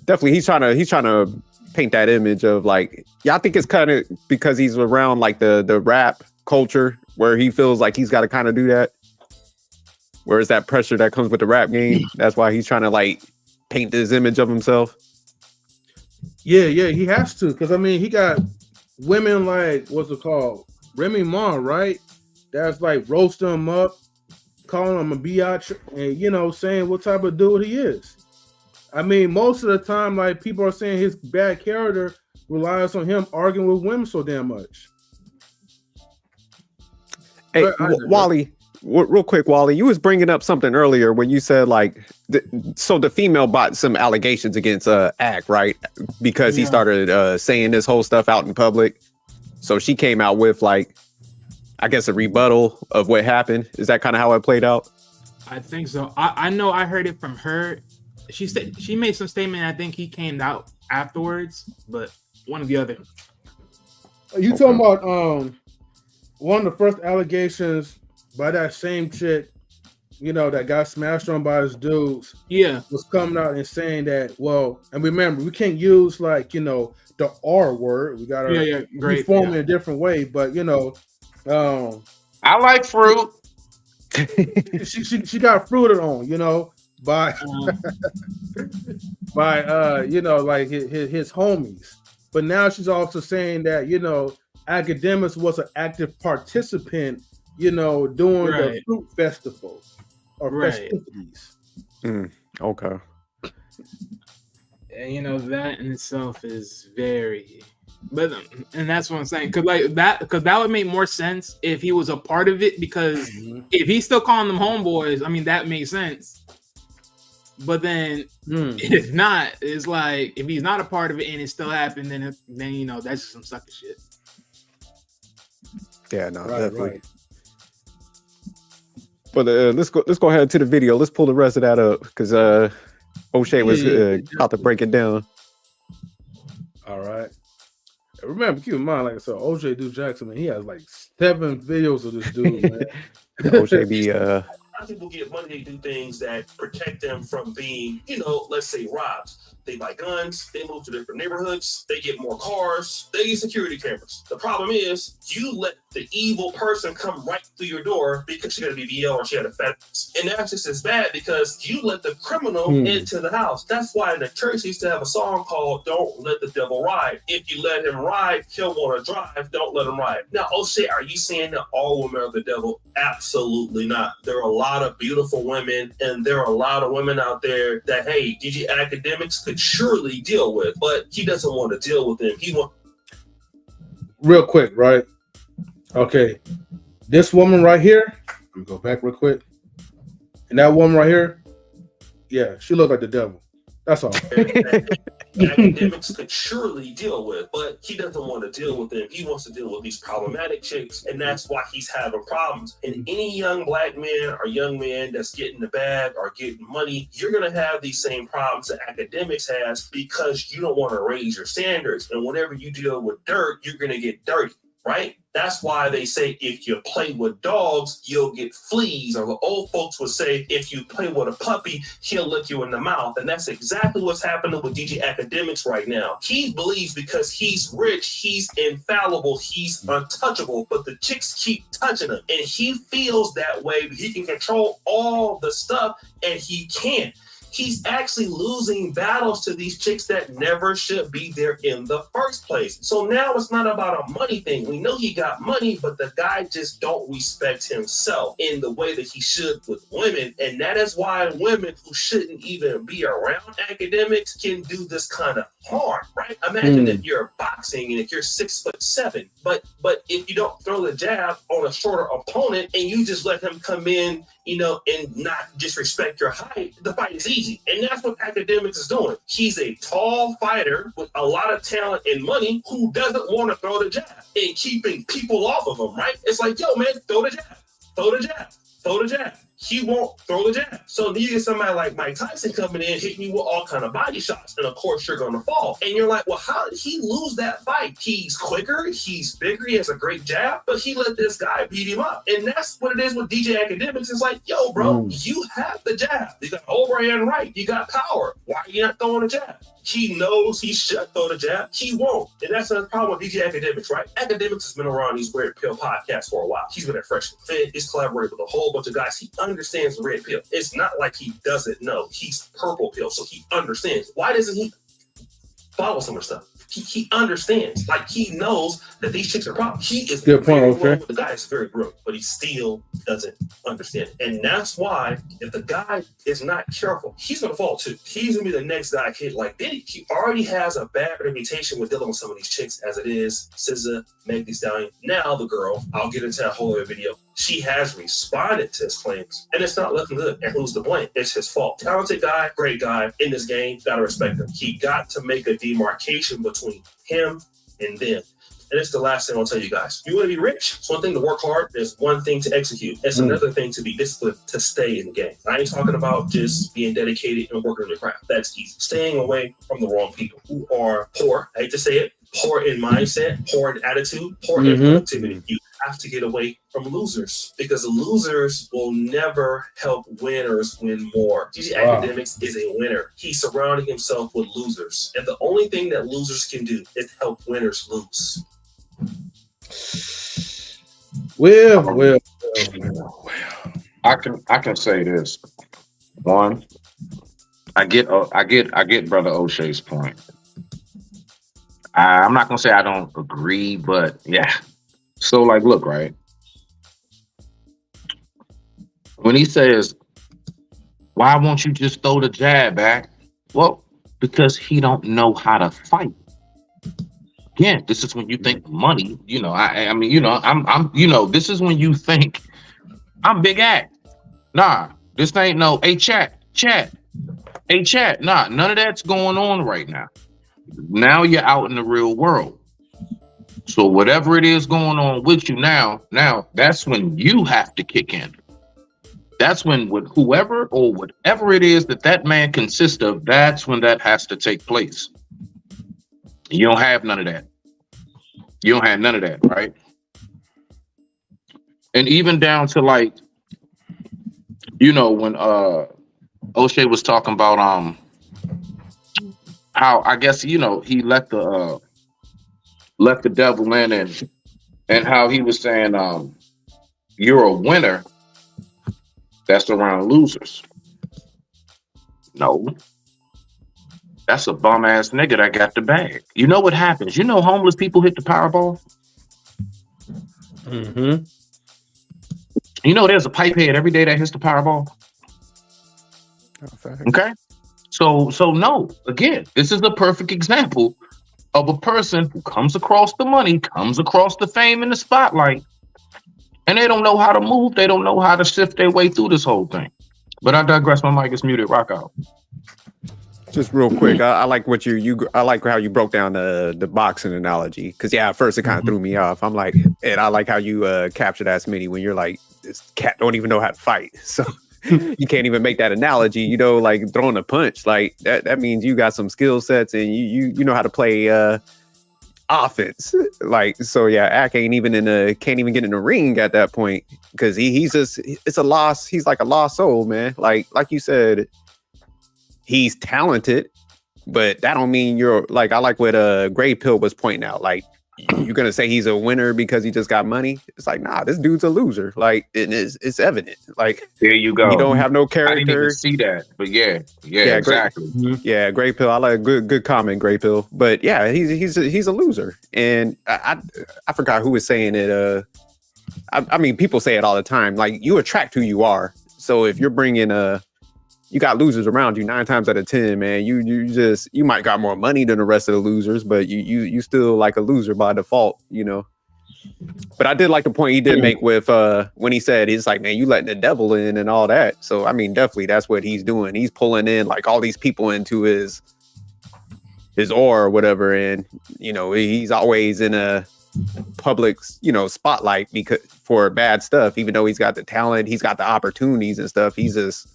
definitely he's trying to paint that image of like, I think it's kind of because he's around like the rap culture where he feels like he's got to kind of do that. Whereas that pressure that comes with the rap game, that's why he's trying to like paint this image of himself. Yeah, he has to, because I mean he got women like, what's it called? Remy Ma, right? That's like roasting him up, calling him a biatch, and saying what type of dude he is. I mean, most of the time, like people are saying his bad character relies on him arguing with women so damn much. Hey, Wally, real quick, Wally, you was bringing up something earlier when you said like, so the female bought some allegations against Act, right? Because he started saying this whole stuff out in public. So she came out with like, I guess a rebuttal of what happened. Is that kind of how it played out? I think so. I know I heard it from her. She said she made some statement. I think he came out afterwards, but one or the other. Are you talking about one of the first allegations by that same chick that got smashed on by his dudes Yeah. was coming out and saying that, well, and remember, we can't use like, the R word. We gotta Yeah. Great. reform it in a different way. But I like fruit. she got fruited on, by like his homies. But now she's also saying that, Akademiks was an active participant, during the Right. fruit festival or Right. festivities. Okay. And that in itself is very, but and that's what I'm saying, because that would make more sense if he was a part of it, because if he's still calling them homeboys, I mean, that makes sense. But then if not, it's like, if he's not a part of it and it still happened, then that's just some sucker shit. Yeah, no, Right, definitely. right. But let's go ahead to the video. Let's pull the rest of that up, because O'Shea was about to break it down. All right. Remember, keep in mind, like I said, OJ Dude Jackson, man, he has like 7 videos of this dude, man. O'Shea be A lot of people get money, they do things that protect them from being, let's say, robbed. They buy guns, they move to different neighborhoods, they get more cars, they use security cameras. The problem is, you let the evil person come right through your door because she got a BBL or she had a fat ass. And that's just as bad because you let the criminal into the house. That's why in the church used to have a song called Don't Let the Devil Ride. If you let him ride, he'll want to drive. Don't let him ride. Now, O'Shea, are you saying that all women are the devil? Absolutely not. There are a lot of beautiful women, and there are a lot of women out there that, hey, DJ Akademiks could surely deal with, but he doesn't want to deal with them. He wants. Real quick, right? Okay. This woman right here, let me go back real quick. And that woman right here, yeah, she looked like the devil. That's all. Akademiks could surely deal with, but he doesn't want to deal with them. He wants to deal with these problematic chicks, and that's why he's having problems. And any young black man or young man that's getting the bag or getting money, you're going to have these same problems that Akademiks has because you don't want to raise your standards. And whenever you deal with dirt, you're going to get dirty, right? That's why they say if you play with dogs, you'll get fleas. Or the old folks would say, if you play with a puppy, he'll lick you in the mouth. And that's exactly what's happening with DJ Akademiks right now. He believes because he's rich, he's infallible, he's untouchable, but the chicks keep touching him. And he feels that way. He can control all the stuff, and he can't. He's actually losing battles to these chicks that never should be there in the first place. So now it's not about a money thing. We know he got money, but the guy just don't respect himself in the way that he should with women. And that is why women who shouldn't even be around Akademiks can do this kind of harm, right? Imagine if you're boxing and if you're 6'7", but if you don't throw the jab on a shorter opponent and you just let him come in, and not disrespect your height, the fight is easy. And that's what Akademiks is doing. He's a tall fighter with a lot of talent and money who doesn't want to throw the jab and keeping people off of him, right? It's like, yo, man, throw the jab, throw the jab, throw the jab. He won't throw the jab. So you get somebody like Mike Tyson coming in, hitting you with all kind of body shots. And of course, you're going to fall. And you're like, well, how did he lose that fight? He's quicker. He's bigger. He has a great jab. But he let this guy beat him up. And that's what it is with DJ Akademiks. It's like, yo, bro, you have the jab. You got overhand right. You got power. Why are you not throwing a jab? He knows he should throw the jab. He won't. And that's the problem with DJ Akademiks, right? Akademiks has been around these Red Pill podcasts for a while. He's been at Fresh and Fit. He's collaborated with a whole bunch of guys. He understands the Red Pill. It's not like he doesn't know. He's Purple Pill, so he understands. Why doesn't he follow some of the stuff? He understands. Like, he knows that these chicks are problems. He is good point, okay. The guy is very brilliant, but he still doesn't understand. And that's why if the guy is not careful, he's going to fall too. He's going to be the next guy hit like Diddy. He already has a bad reputation with dealing with some of these chicks as it is. SZA, Meg Thee Stallion. Now the girl, I'll get into that whole other video. She has responded to his claims, and it's not looking good. And who's to blame? It's his fault. Talented guy, great guy in this game. Gotta respect him. He got to make a demarcation between him and them. And it's the last thing I'll tell you guys. You want to be rich? It's one thing to work hard. There's one thing to execute. It's another thing to be disciplined, to stay in the game. I ain't talking about just being dedicated and working on your craft. That's easy. Staying away from the wrong people who are poor. I hate to say it. Poor in mindset, poor in attitude, poor in productivity. You have to get away from losers because losers will never help winners win more. GG Wow. Akademiks is a winner. He's surrounding himself with losers. And the only thing that losers can do is help winners lose. Well. I can say this. One, I get Brother O'Shea's point. I'm not gonna say I don't agree, but yeah. So like, look, right? When he says, "Why won't you just throw the jab back?" Well, because he don't know how to fight. Again, this is when you think money. You know, I mean, you know, I'm, you know, this is when you think I'm Big Act. Nah, this ain't no. Hey, chat. Hey, chat. Nah, none of that's going on right now. Now you're out in the real world. So whatever it is going on with you now, that's when you have to kick in. That's when with whoever or whatever it is that man consists of, that's when that has to take place. You don't have none of that. You don't have none of that, right? And even down to like, you know, when O'Shea was talking about how I guess, you know, he let the devil in and how he was saying you're a winner that's around losers. No. That's a bum ass nigga that got the bag. You know what happens? You know homeless people hit the Powerball? Mm-hmm. You know there's a pipe head every day that hits the Powerball? Okay? So no, again, this is the perfect example of a person who comes across the money, comes across the fame and the spotlight, and they don't know how to move. They don't know how to sift their way through this whole thing. But I digress. My mic is muted. Rock out. Just real quick, I like what I like how you broke down the boxing analogy because at first it kind of threw me off. I'm like, and I like how you captured that, Smitty, when you're like, this cat don't even know how to fight, so you can't even make that analogy. You know, like throwing a punch, like that means you got some skill sets and you know how to play offense. Like so, yeah, Ak can't even get in the ring at that point because he's just it's a loss. He's like a lost soul, man. Like you said. He's talented, but that don't mean you're like I like what Gray Pill was pointing out. Like you're gonna say he's a winner because he just got money. It's like nah, this dude's a loser. Like it's evident. Like there you go. He don't have no character. I didn't even see that, but yeah, exactly. Yeah, Gray Pill. I like good comment, Gray Pill. But yeah, he's a loser. And I forgot who was saying it. I mean, people say it all the time. Like you attract who you are. So if you're bringing you got losers around you 9 times out of 10, man. You might got more money than the rest of the losers, but you still like a loser by default, you know. But I did like the point he did make with when he said he's like, man, you letting the devil in and all that. So I mean, definitely that's what he's doing. He's pulling in like all these people into his aura or whatever, and you know he's always in a public, you know, spotlight because for bad stuff. Even though he's got the talent, he's got the opportunities and stuff. He's just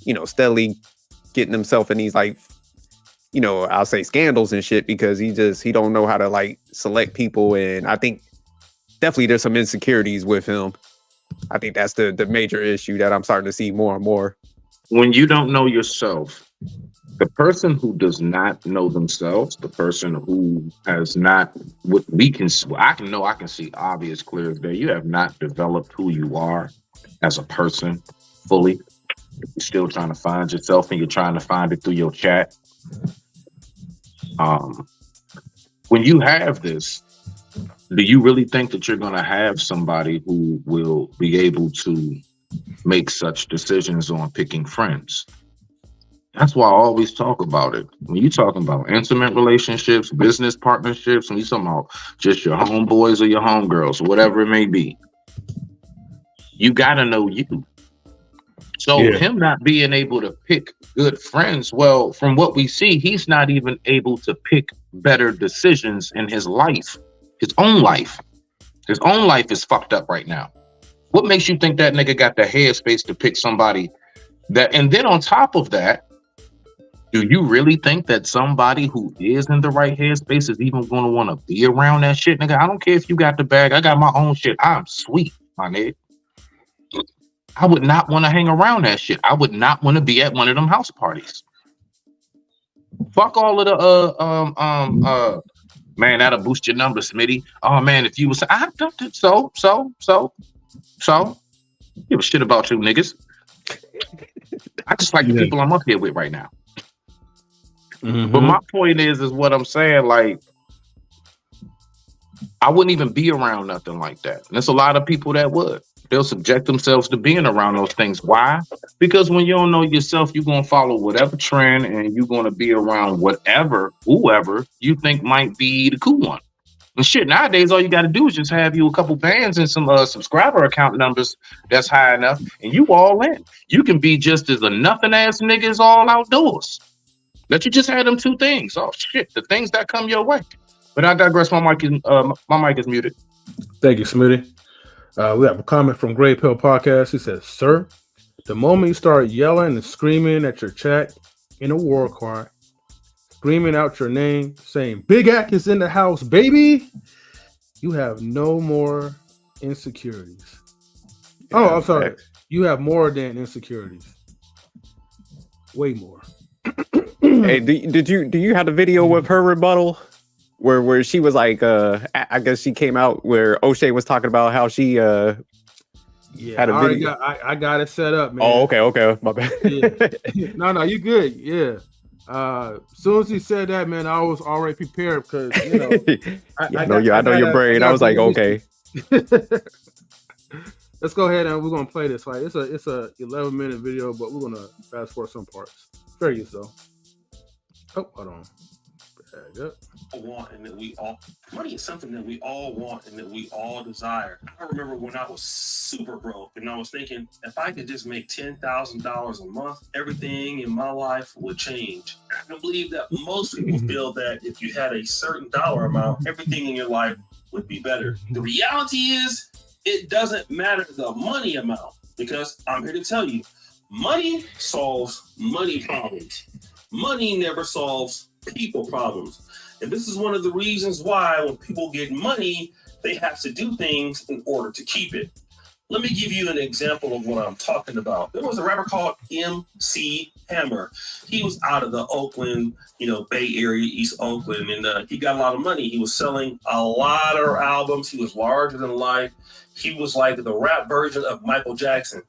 you know, steadily getting himself in these like, you know, I'll say scandals and shit because he don't know how to like select people. And I think definitely there's some insecurities with him. I think that's the major issue that I'm starting to see more and more. When you don't know yourself, the person who does not know themselves, the person who has not, what we can, I can see obvious clear as day. You have not developed who you are as a person fully. You're still trying to find yourself and you're trying to find it through your chat. When you have this, do you really think that you're going to have somebody who will be able to make such decisions on picking friends? That's why I always talk about it. When you're talking about intimate relationships, business partnerships, when you're talking about just your homeboys or your homegirls, whatever it may be, you got to know you. So him not being able to pick good friends, well, from what we see, he's not even able to pick better decisions in his life, his own life. His own life is fucked up right now. What makes you think that nigga got the headspace to pick somebody that, and then on top of that, Do you really think that somebody who is in the right headspace is even going to want to be around that shit, nigga? I don't care if you got the bag. I got my own shit. I'm sweet, my nigga. I would not want to hang around that shit. I would not want to be at one of them house parties. Fuck all of the man, that'll boost your numbers, Smitty. Oh man, if you was I don't so give a shit about you niggas. I just like the Yeah. people I'm up here with right now. Mhm. But my point is what I'm saying, like, I wouldn't even be around nothing like that. And there's a lot of people that would. They'll subject themselves to being around those things. Why? Because when you don't know yourself, you're going to follow whatever trend and you're going to be around whoever you think might be the cool one. And shit, nowadays, all you got to do is just have you a couple bands and some subscriber account numbers that's high enough, and you all in. You can be just as a nothing ass niggas all outdoors. That you just had them two things. Oh shit, the things that come your way. But I digress. My mic is muted. Thank you, Smitty. We have a comment from Gray Pill Podcast. He says, "Sir, the moment you start yelling and screaming at your chat in a war cry, screaming out your name, saying Big Ack is in the house, baby, you have no more insecurities." Oh, I'm sorry. You have more than insecurities. Way more. Hey, do you have the video with her rebuttal where she was like, I guess she came out where O'Shea was talking about how she Yeah, had a video. I got it set up, man. Oh, okay, my bad. Yeah. No, you good. Yeah. As soon as he said that, man, I was already prepared because I know your brain. I was like, okay. Let's go ahead and we're gonna play this. Like it's a 11-minute video, but we're gonna fast forward some parts. Fair use though. Oh, hold on. Back up. Want and that we all money is something that we all want and that we all desire. I remember when I was super broke and I was thinking if I could just make $10,000 a month, everything in my life would change. I believe that most people feel that if you had a certain dollar amount, everything in your life would be better. The reality is it doesn't matter the money amount, because I'm here to tell you, money solves money problems. Money never solves people problems. And this is one of the reasons why when people get money, they have to do things in order to keep it. Let me give you an example of what I'm talking about. There was a rapper called MC Hammer. He was out of the Oakland, Bay Area, East Oakland, and he got a lot of money. He was selling a lot of albums. He was larger than life. He was like the rap version of Michael Jackson.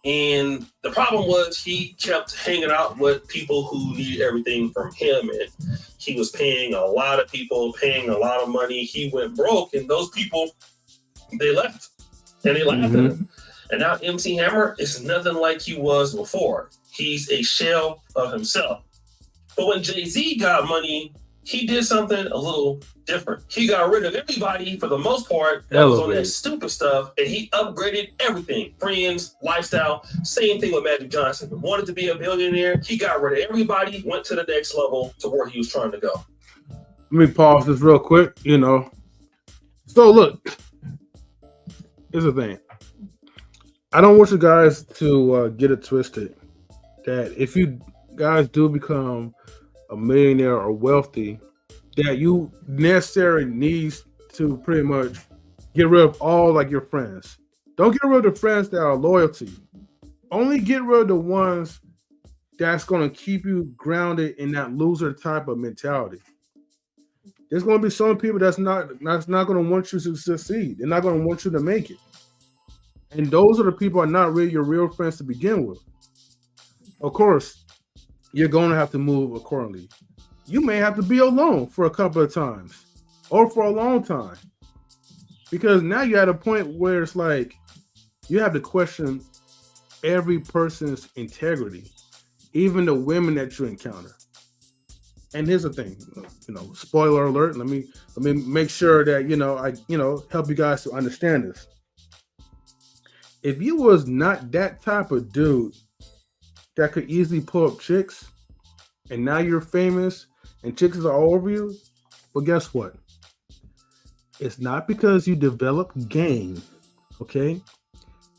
And the problem was he kept hanging out with people who needed everything from him. And he was paying a lot of people, paying a lot of money. He went broke, and those people, they left. And they laughed at him. And now MC Hammer is nothing like he was before. He's a shell of himself. But when Jay-Z got money, he did something a little different. He got rid of everybody for the most part that was on that stupid stuff, and he upgraded everything. Friends, lifestyle, same thing with Magic Johnson. Wanted to be a billionaire, he got rid of everybody, went to the next level to where he was trying to go. Let me pause this real quick, So look, here's the thing. I don't want you guys to get it twisted that if you guys do become a millionaire or wealthy, that you necessarily need to pretty much get rid of all like your friends. Don't get rid of the friends that are loyal to you. Only get rid of the ones that's going to keep you grounded in that loser type of mentality. There's going to be some people that's not going to want you to succeed. They're not going to want you to make it. And those are the people are not really your real friends to begin with. Of course, you're going to have to move accordingly. You may have to be alone for a couple of times or for a long time, because now you're at a point where it's like you have to question every person's integrity, even the women that you encounter. And here's the thing, spoiler alert. Let me make sure that I help you guys to understand this. If you was not that type of dude that could easily pull up chicks, and now you're famous and chicks are all over you, well, guess what? It's not because you develop game, okay?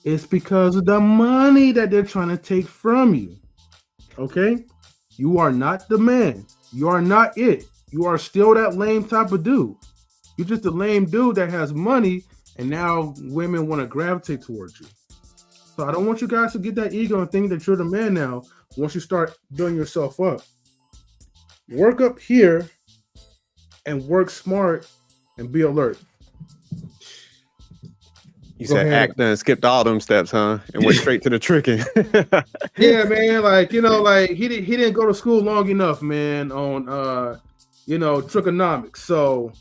It's because of the money that they're trying to take from you, okay? You are not the man. You are not it. You are still that lame type of dude. You're just a lame dude that has money, and now women want to gravitate towards you. So I don't want you guys to get that ego and think that you're the man now. Once you start building yourself up, work up here and work smart and be alert. You Go said ahead. act and skipped all them steps, huh? And went straight to the tricking. Yeah, man. Like, you know, like he didn't go to school long enough, man, on trigonomics. So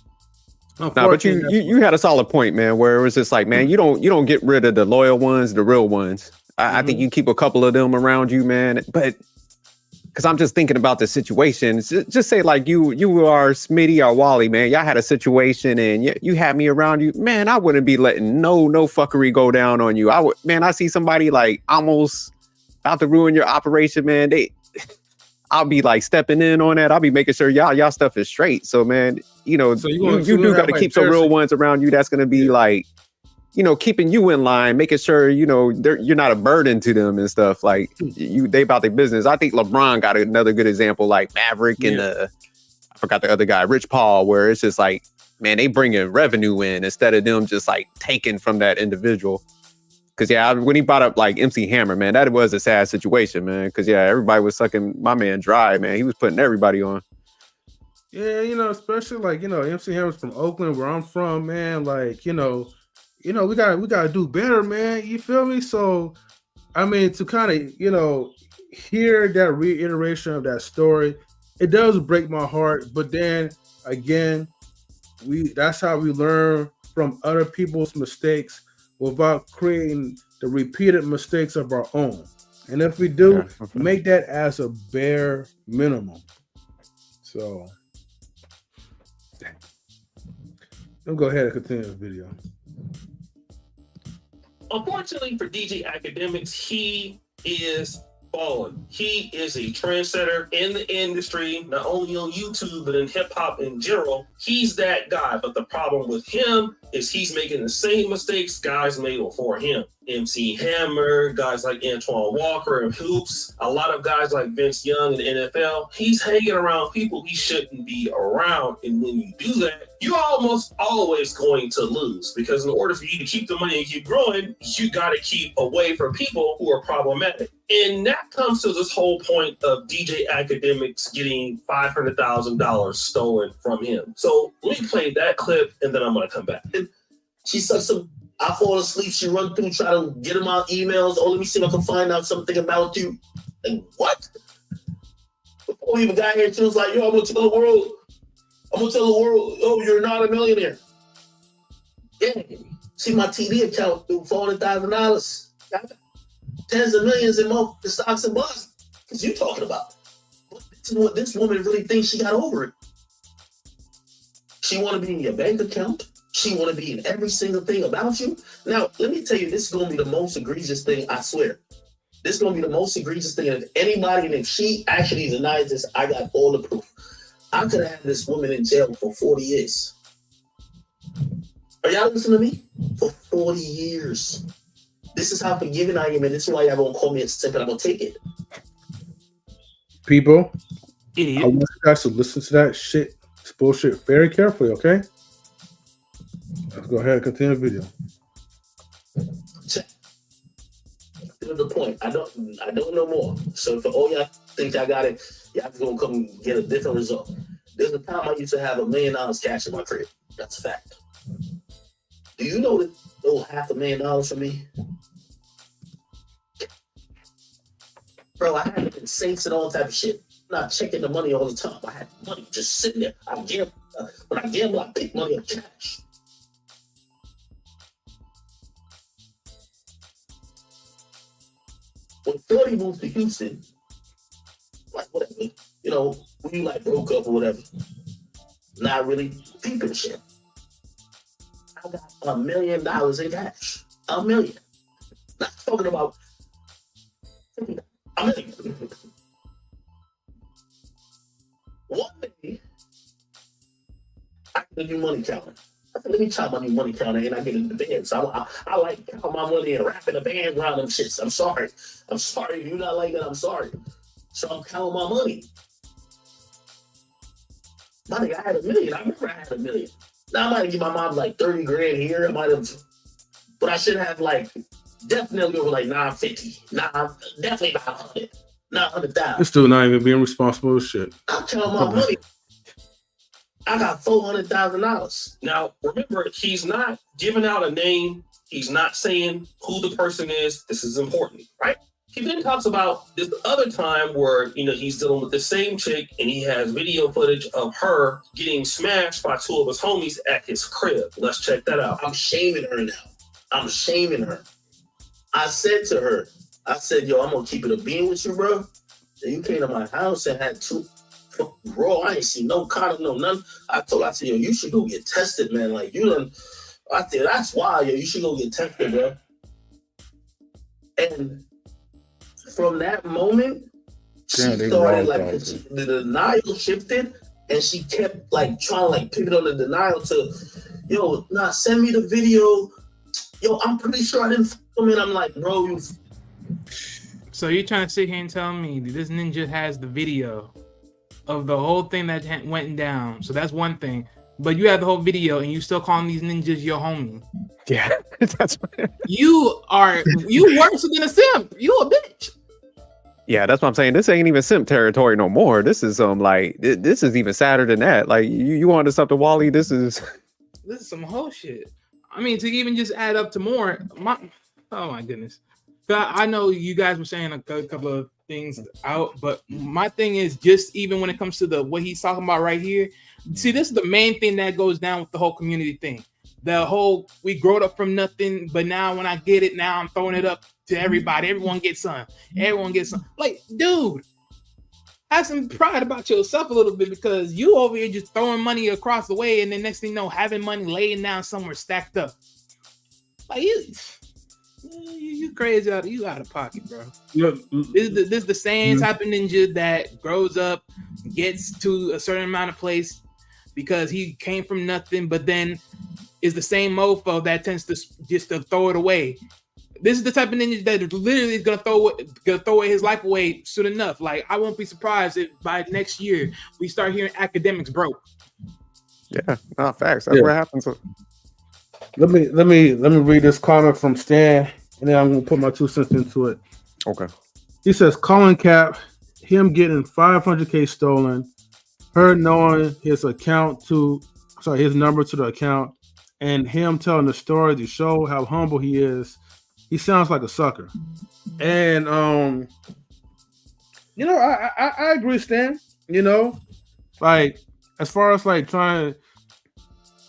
Nah, but you had a solid point, man, where it was just like, man, you don't get rid of the loyal ones, the real ones. I think you keep a couple of them around you, man. But because I'm just thinking about the situation, just say like you are Smitty or Wally, man. Y'all had a situation and you had me around you, man. I wouldn't be letting no fuckery go down on you. I see somebody like almost about to ruin your operation, man. I'll be like stepping in on that. I'll be making sure y'all stuff is straight. So, man, you do got to keep some real ones around you. That's gonna be like, keeping you in line, making sure you're not a burden to them and stuff. Like they about their business. I think LeBron got another good example, like Maverick and I forgot the other guy, Rich Paul, where it's just like, man, they bringing revenue in instead of them just like taking from that individual. Because, when he brought up, like, MC Hammer, man, that was a sad situation, man. Because, everybody was sucking my man dry, man. He was putting everybody on. Yeah, especially, like, MC Hammer's from Oakland, where I'm from, man. Like, we gotta do better, man. You feel me? So, I mean, to kind of, hear that reiteration of that story, it does break my heart. But then, again, that's how we learn from other people's mistakes, without creating the repeated mistakes of our own. And if we do, make that as a bare minimum. So, let me go ahead and continue the video. Unfortunately for DJ Akademiks, he is fallen. He is a trendsetter in the industry, not only on YouTube, but in hip hop in general. He's that guy. But the problem with him is he's making the same mistakes guys made before him. MC Hammer, guys like Antoine Walker and Hoops, a lot of guys like Vince Young in the NFL. He's hanging around people he shouldn't be around. And when you do that, you're almost always going to lose, because in order for you to keep the money and keep growing, you got to keep away from people who are problematic. And that comes to this whole point of DJ Akademiks getting $500,000 stolen from him. So let me play that clip and then I'm going to come back. She sucks some. I fall asleep. She run through, try to get him out emails. Oh, let me see if I can find out something about you. Like, what? Before we even got here, she was like, yo, I'm going to tell the world. Oh, you're not a millionaire. Yeah. See my TD account through $400,000. Tens of millions in stocks and bonds. Because you talking about. This is what this woman really thinks she got over it. She want to be in your bank account. She want to be in every single thing about you. Now, let me tell you, this is going to be the most egregious thing, I swear. This is going to be the most egregious thing. And if anybody, and if she actually denies this, I got all the proof. I could have had this woman in jail for 40 years. Are y'all listening to me? For 40 years. This is how forgiving I am, and this is why y'all going to call me a simp, and I'm going to take it. People, Idiot. I want you guys to listen to that shit, this bullshit, very carefully, okay? Let's go ahead and continue the video. Check. To the point. I don't know more. So for all y'all think I got it, y'all gonna come get a different result. There's a time I used to have $1 million cash in my crib. That's a fact. Do you know that those $500,000 for me? Bro, I had it in safes and all type of shit. I'm not checking the money all the time. I had money just sitting there. When I gamble, I pick money up cash. When 30 moved to Houston, like whatever, we like broke up or whatever. Not really peeping shit. I got $1 million in cash. $1 million. Not talking about $1 million. One day, I can do money counting. I said, let me chop my new money counter and I get in the band. So I like count my money and wrapping the band around them shits. I'm sorry. If you're not like that, I'm sorry. So I'm counting my money. My nigga, I had $1 million. I remember I had $1 million. Now I might have given my mom like 30 grand here. I might have, but I should have like definitely over like 950. Definitely not 100. Not 100,000. This dude not even being responsible as shit. I'm counting my money. I got $400,000. Now, remember, he's not giving out a name. He's not saying who the person is. This is important, right? He then talks about this other time where, he's dealing with the same chick and he has video footage of her getting smashed by two of his homies at his crib. Let's check that out. I'm shaming her now. I'm shaming her. I said to her, yo, I'm going to keep it a bean with you, bro. And you came to my house and had two. Bro, I ain't seen no condom, no nothing. I said, yo, you should go get tested, man. Like, you done. I said, that's why, yo, you should go get tested, bro. And from that moment, she started, like, the denial shifted, and she kept, like, trying to, like, pivot on the denial to, yo, send me the video. Yo, I'm pretty sure I didn't film it. I'm like, bro, you. So you're trying to sit here and tell me that this ninja has the video of the whole thing that went down. So that's one thing. But you have the whole video and you still calling these ninjas your homie. Yeah, that's what... You worse than a simp. You a bitch. Yeah, that's what I'm saying. This ain't even simp territory no more. This is this is even sadder than that. Like you wanted something, Wally. This is some whole shit. I mean, to even just add up to more, oh my goodness. I know you guys were saying a couple of things out, but my thing is just even when it comes to what he's talking about right here. See, this is the main thing that goes down with the whole community thing. The whole we growed up from nothing, but now when I get it, now I'm throwing it up to everybody. Everyone gets some. Everyone gets some. Like, dude, have some pride about yourself a little bit because you over here just throwing money across the way, and then next thing you know, having money laying down somewhere stacked up. Like you crazy you out of pocket, bro. This is the same type of ninja that grows up, gets to a certain amount of place because he came from nothing, but then is the same mofo that tends to just to throw it away. This is the type of ninja that literally is gonna throw away his life away soon enough. Like, I won't be surprised if by next year we start hearing Akademiks broke. Yeah, facts. That's what happens. Let me read this comment from Stan, and then I'm gonna put my 2 cents into it. Okay. He says, calling cap, him getting 500K stolen, her knowing his number to the account, and him telling the story to show how humble he is. He sounds like a sucker. And I agree, Stan. Like, as far as like trying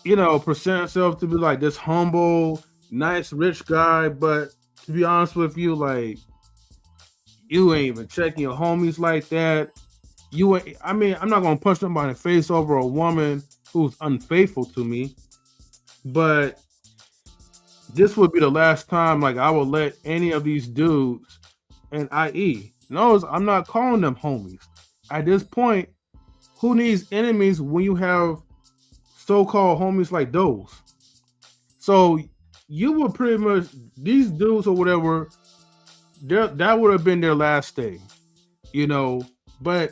to present himself to be like this humble, nice, rich guy, but to be honest with you, like, you ain't even checking your homies like that. I'm not gonna punch somebody in the face over a woman who's unfaithful to me, but this would be the last time like I would let any of these dudes, and i.e. knows I'm not calling them homies. At this point, who needs enemies when you have so-called homies like those? So you would pretty much, these dudes or whatever, that would have been their last day, but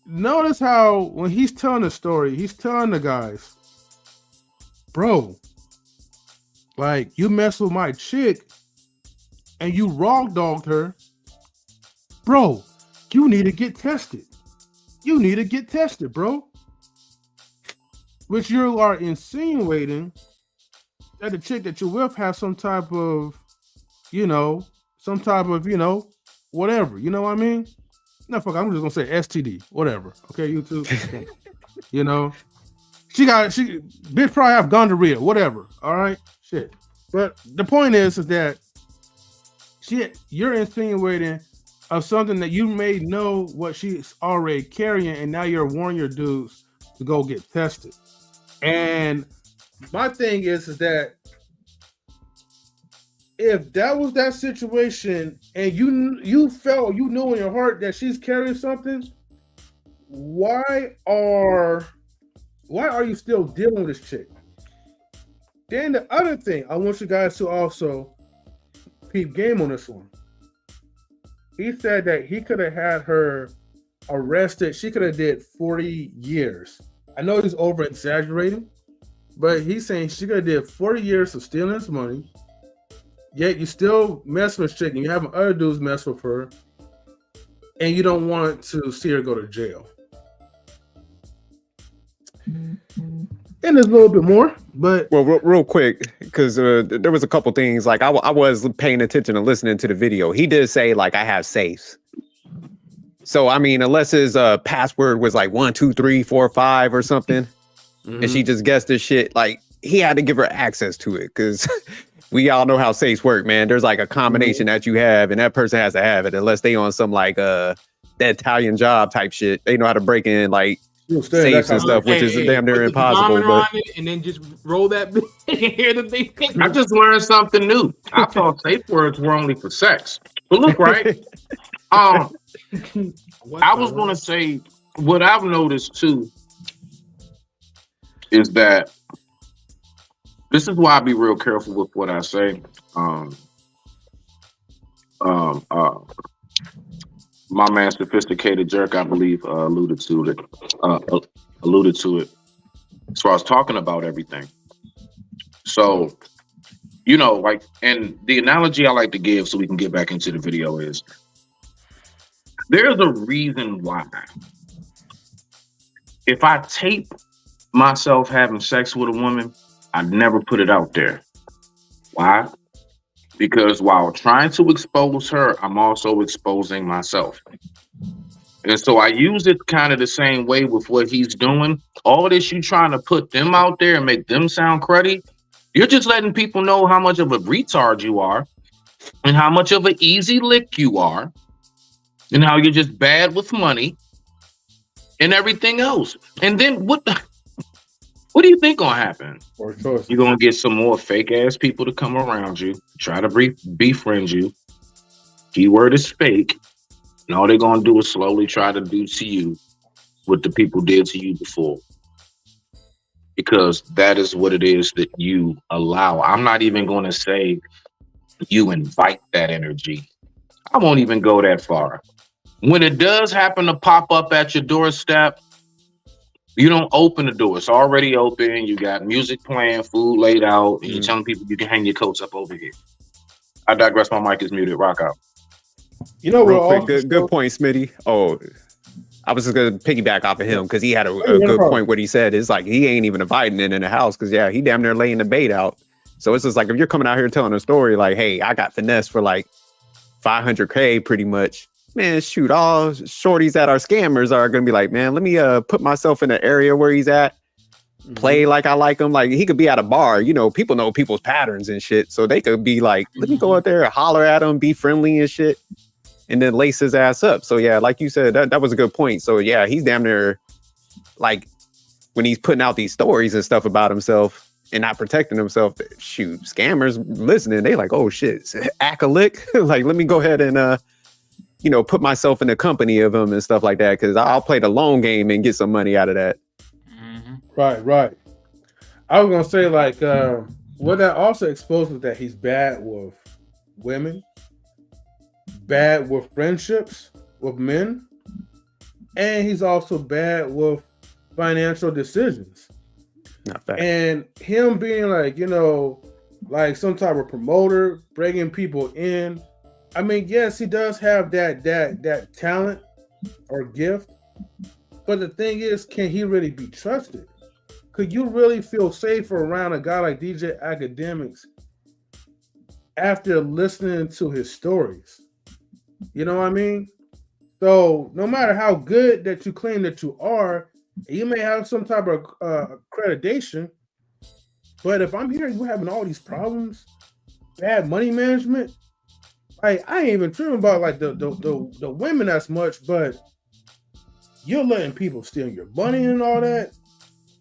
notice how when he's telling the story, he's telling the guys, bro, like, you mess with my chick and you raw dogged her, bro, you need to get tested. You need to get tested, bro. Which you are insinuating that the chick that you're with has some type of, whatever. You know what I mean? No, fuck, I'm just gonna say STD, whatever. Okay, YouTube. She bitch probably have gonorrhea, whatever. All right, shit. But the point is that you're insinuating of something that you may know what she's already carrying, and now you're warning your dudes to go get tested. And my thing is that if that was that situation and you knew in your heart that she's carrying something, why are you still dealing with this chick? Then the other thing, I want you guys to also peep game on this one. he said that he could have had her arrested. She could have did 40 years. I know he's over exaggerating, but he's saying she could have did 40 years of stealing his money. Yet you still mess with chicken. You having other dudes mess with her, and you don't want to see her go to jail. And there's a little bit more, but Well, real quick, because there was a couple things like I was paying attention and listening to the video. He did say like I have safes. So I mean, unless his password was like 1, 2, 3, 4, 5 or something, and she just guessed this shit, like he had to give her access to it because we all know how safes work, man. There's like a combination that you have, and that person has to have it unless they on some like that Italian job type shit. They know how to break in like safes and stuff, which is damn near impossible. But on it and then just roll that bit and hear the thing. I just learned something new. I thought safe words were only for sex. But look, right? I was gonna say what I've noticed too is that this is why I be real careful with what I say. My man, sophisticated jerk, I believe, alluded to it. As far as talking about everything. So, you know, like, and the analogy I like to give so we can get back into the video is there's a reason why if I tape myself having sex with a woman, I never put it out there. Why? Because while trying to expose her, I'm also exposing myself. And so I use it kind of the same way with what he's doing. All this you trying to put them out there and make them sound cruddy, you're just letting people know how much of a retard you are and how much of an easy lick you are and how you're just bad with money and everything else. And then what do you think gonna happen? You're gonna get some more fake ass people to come around you, try to befriend you. Keyword is fake. And all they're gonna do is slowly try to do to you what the people did to you before. Because that is what it is that you allow. I'm not even gonna say you invite that energy. I won't even go that far. When it does happen to pop up at your doorstep, you don't open the door. It's already open. You got music playing, food laid out, and you're telling people you can hang your coats up over here. I digress. My mic is muted. Rock out. You know, real quick, good point, Smitty. Oh, I was just gonna piggyback off of him because he had a good point. What he said is like he ain't even inviting it in the house because he damn near laying the bait out. So it's just like if you're coming out here telling a story like, hey, I got finesse for like $500K, pretty much. Man, shoot, all shorties that are scammers are gonna be like, man, let me put myself in the area where he's at, play like I like him. Like he could be at a bar, you know, people know people's patterns and shit, so they could be like, let me go out there and holler at him, be friendly and shit, and then lace his ass up. So yeah, like you said, that was a good point. So yeah, he's damn near like when he's putting out these stories and stuff about himself and not protecting himself. Shoot, scammers listening, they like, oh shit, act a lick. Like let me go ahead and you know, put myself in the company of him and stuff like that, because I'll play the long game and get some money out of that. Right. I was gonna say like what that also exposes that he's bad with women, bad with friendships with men, and he's also bad with financial decisions. And him being like, you know, like some type of promoter, bringing people in. I mean, yes, he does have that talent or gift, but the thing is, can he really be trusted? Could you really feel safer around a guy like DJ Akademiks after listening to his stories? You know what I mean? So no matter how good that you claim that you are, you may have some type of accreditation, but if I'm hearing you having all these problems, bad money management, like I ain't even tripping about like the women as much, but you're letting people steal your money and all that.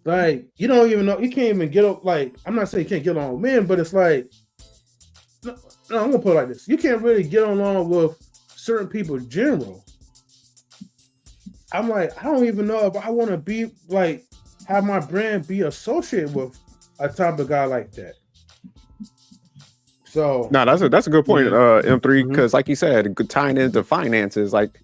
Like you don't even know, you can't even get up. Like I'm not saying you can't get along with men, but it's like no, I'm gonna put it like this: you can't really get along with certain people in general. I'm like, I don't even know if I want to be like have my brand be associated with a type of guy like that. So No, that's a good point, M3, Mhm. because like you said, tying into finances, like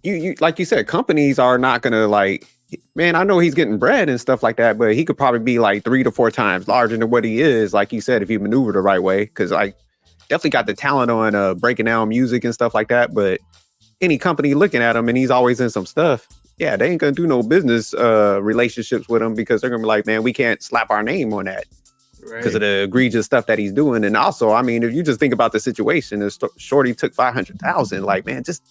you like you said, companies are not gonna like. Man, I know he's getting bread and stuff like that, but he could probably be like 3 to 4 times larger than what he is, like you said, if you maneuver the right way. Because I definitely got the talent on breaking down music and stuff like that. But any company looking at him and he's always in some stuff, yeah, they ain't gonna do no business relationships with him because they're gonna be like, man, we can't slap our name on that because of Right. the egregious stuff that he's doing. And also, I mean, if you just think about the situation, if Shorty took 500,000, like, man, just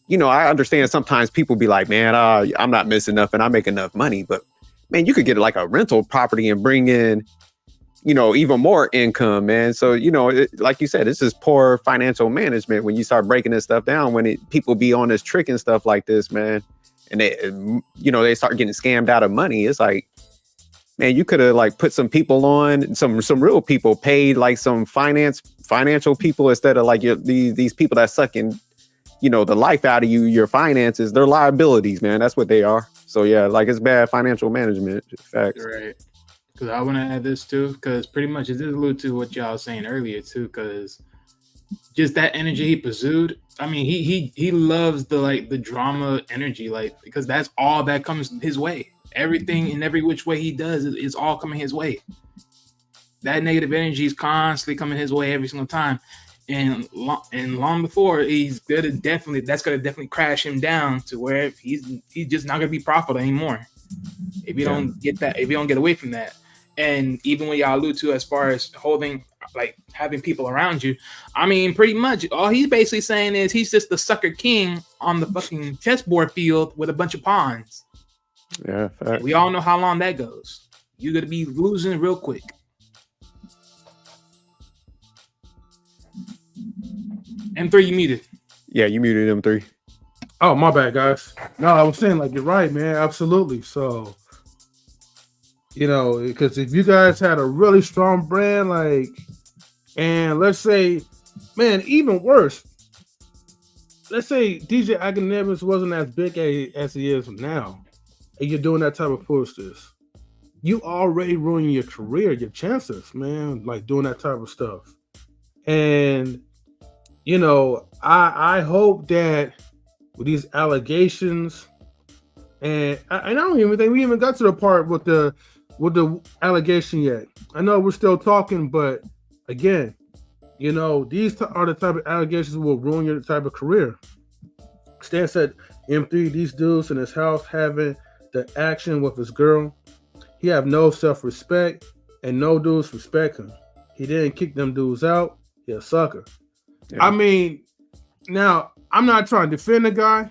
I understand sometimes people be like, man, I'm not missing nothing. I make enough money. But man, you could get like a rental property and bring in, even more income, man. So, like you said, it's just poor financial management when you start breaking this stuff down, when people be on this trick and stuff like this, man. And they start getting scammed out of money. It's like, man, you could have like put some people on, some real people, paid like some financial people instead of like these people that sucking the life out of you, your finances. They're liabilities, man. That's what they are. So yeah, like it's bad financial management. Facts. Right. Because I want to add this too, because pretty much it did allude to what y'all was saying earlier too, because just that energy he pursued. I mean, he loves the drama energy, like, because that's all that comes his way. Everything and every which way he does is all coming his way. That negative energy is constantly coming his way every single time. And long before that's gonna definitely crash him down to where he's just not gonna be profitable anymore if you don't get away from that. And even when y'all allude to as far as having people around you, I mean, pretty much all he's basically saying is he's just the sucker king on the fucking chessboard field with a bunch of pawns. Yeah, facts. We all know how long that goes. You're gonna be losing real quick. M3, you muted. Yeah, you muted M3. Oh, my bad, guys. No, I was saying, like, you're right, man. Absolutely. So, because if you guys had a really strong brand, like, and let's say, man, even worse, let's say DJ Akademiks wasn't as big as he is now, and you're doing that type of foolishness, you already ruining your career, your chances, man, like doing that type of stuff. And, I hope that with these allegations, and I don't even think we even got to the part with the allegation yet. I know we're still talking, but again, these are the type of allegations that will ruin your type of career. Stan said, M3, these dudes in his house having the action with his girl. He have no self-respect, and no dudes respect him. He didn't kick them dudes out. He a sucker. Yeah. I mean, now I'm not trying to defend the guy,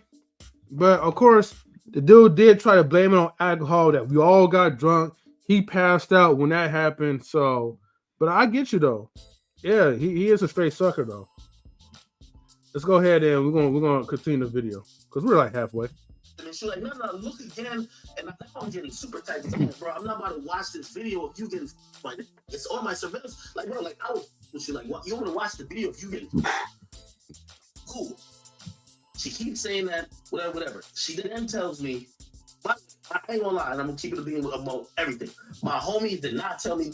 but of course, the dude did try to blame it on alcohol, that we all got drunk. He passed out when that happened. So, but I get you though. Yeah, he is a straight sucker though. Let's go ahead and we're gonna continue the video because we're like halfway. And she's like, no, look again. And I'm getting super tight. Bro, I'm not about to watch this video of you getting like it's on my surveillance. Like, bro, like I was like, what? You want to watch the video of you getting cool? She keeps saying that, whatever. She then tells me, I ain't gonna lie, and I'm gonna keep it being about everything. My homies did not tell me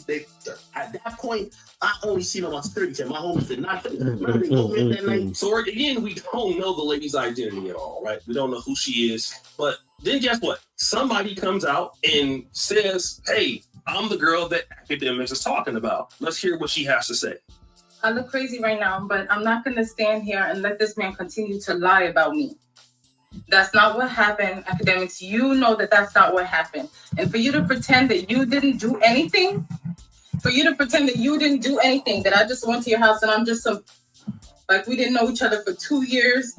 at that point. I only seen them on security cam. My homies did not tell me. Remember, they told me that night. So again, we don't know the lady's identity at all, right? We don't know who she is. But then guess what? Somebody comes out and says, "Hey, I'm the girl that Akademiks is talking about." Let's hear what she has to say. I look crazy right now, but I'm not going to stand here and let this man continue to lie about me. That's not what happened, Akademiks. You know that that's not what happened. And for you to pretend that you didn't do anything, that I just went to your house and I'm just we didn't know each other for 2 years.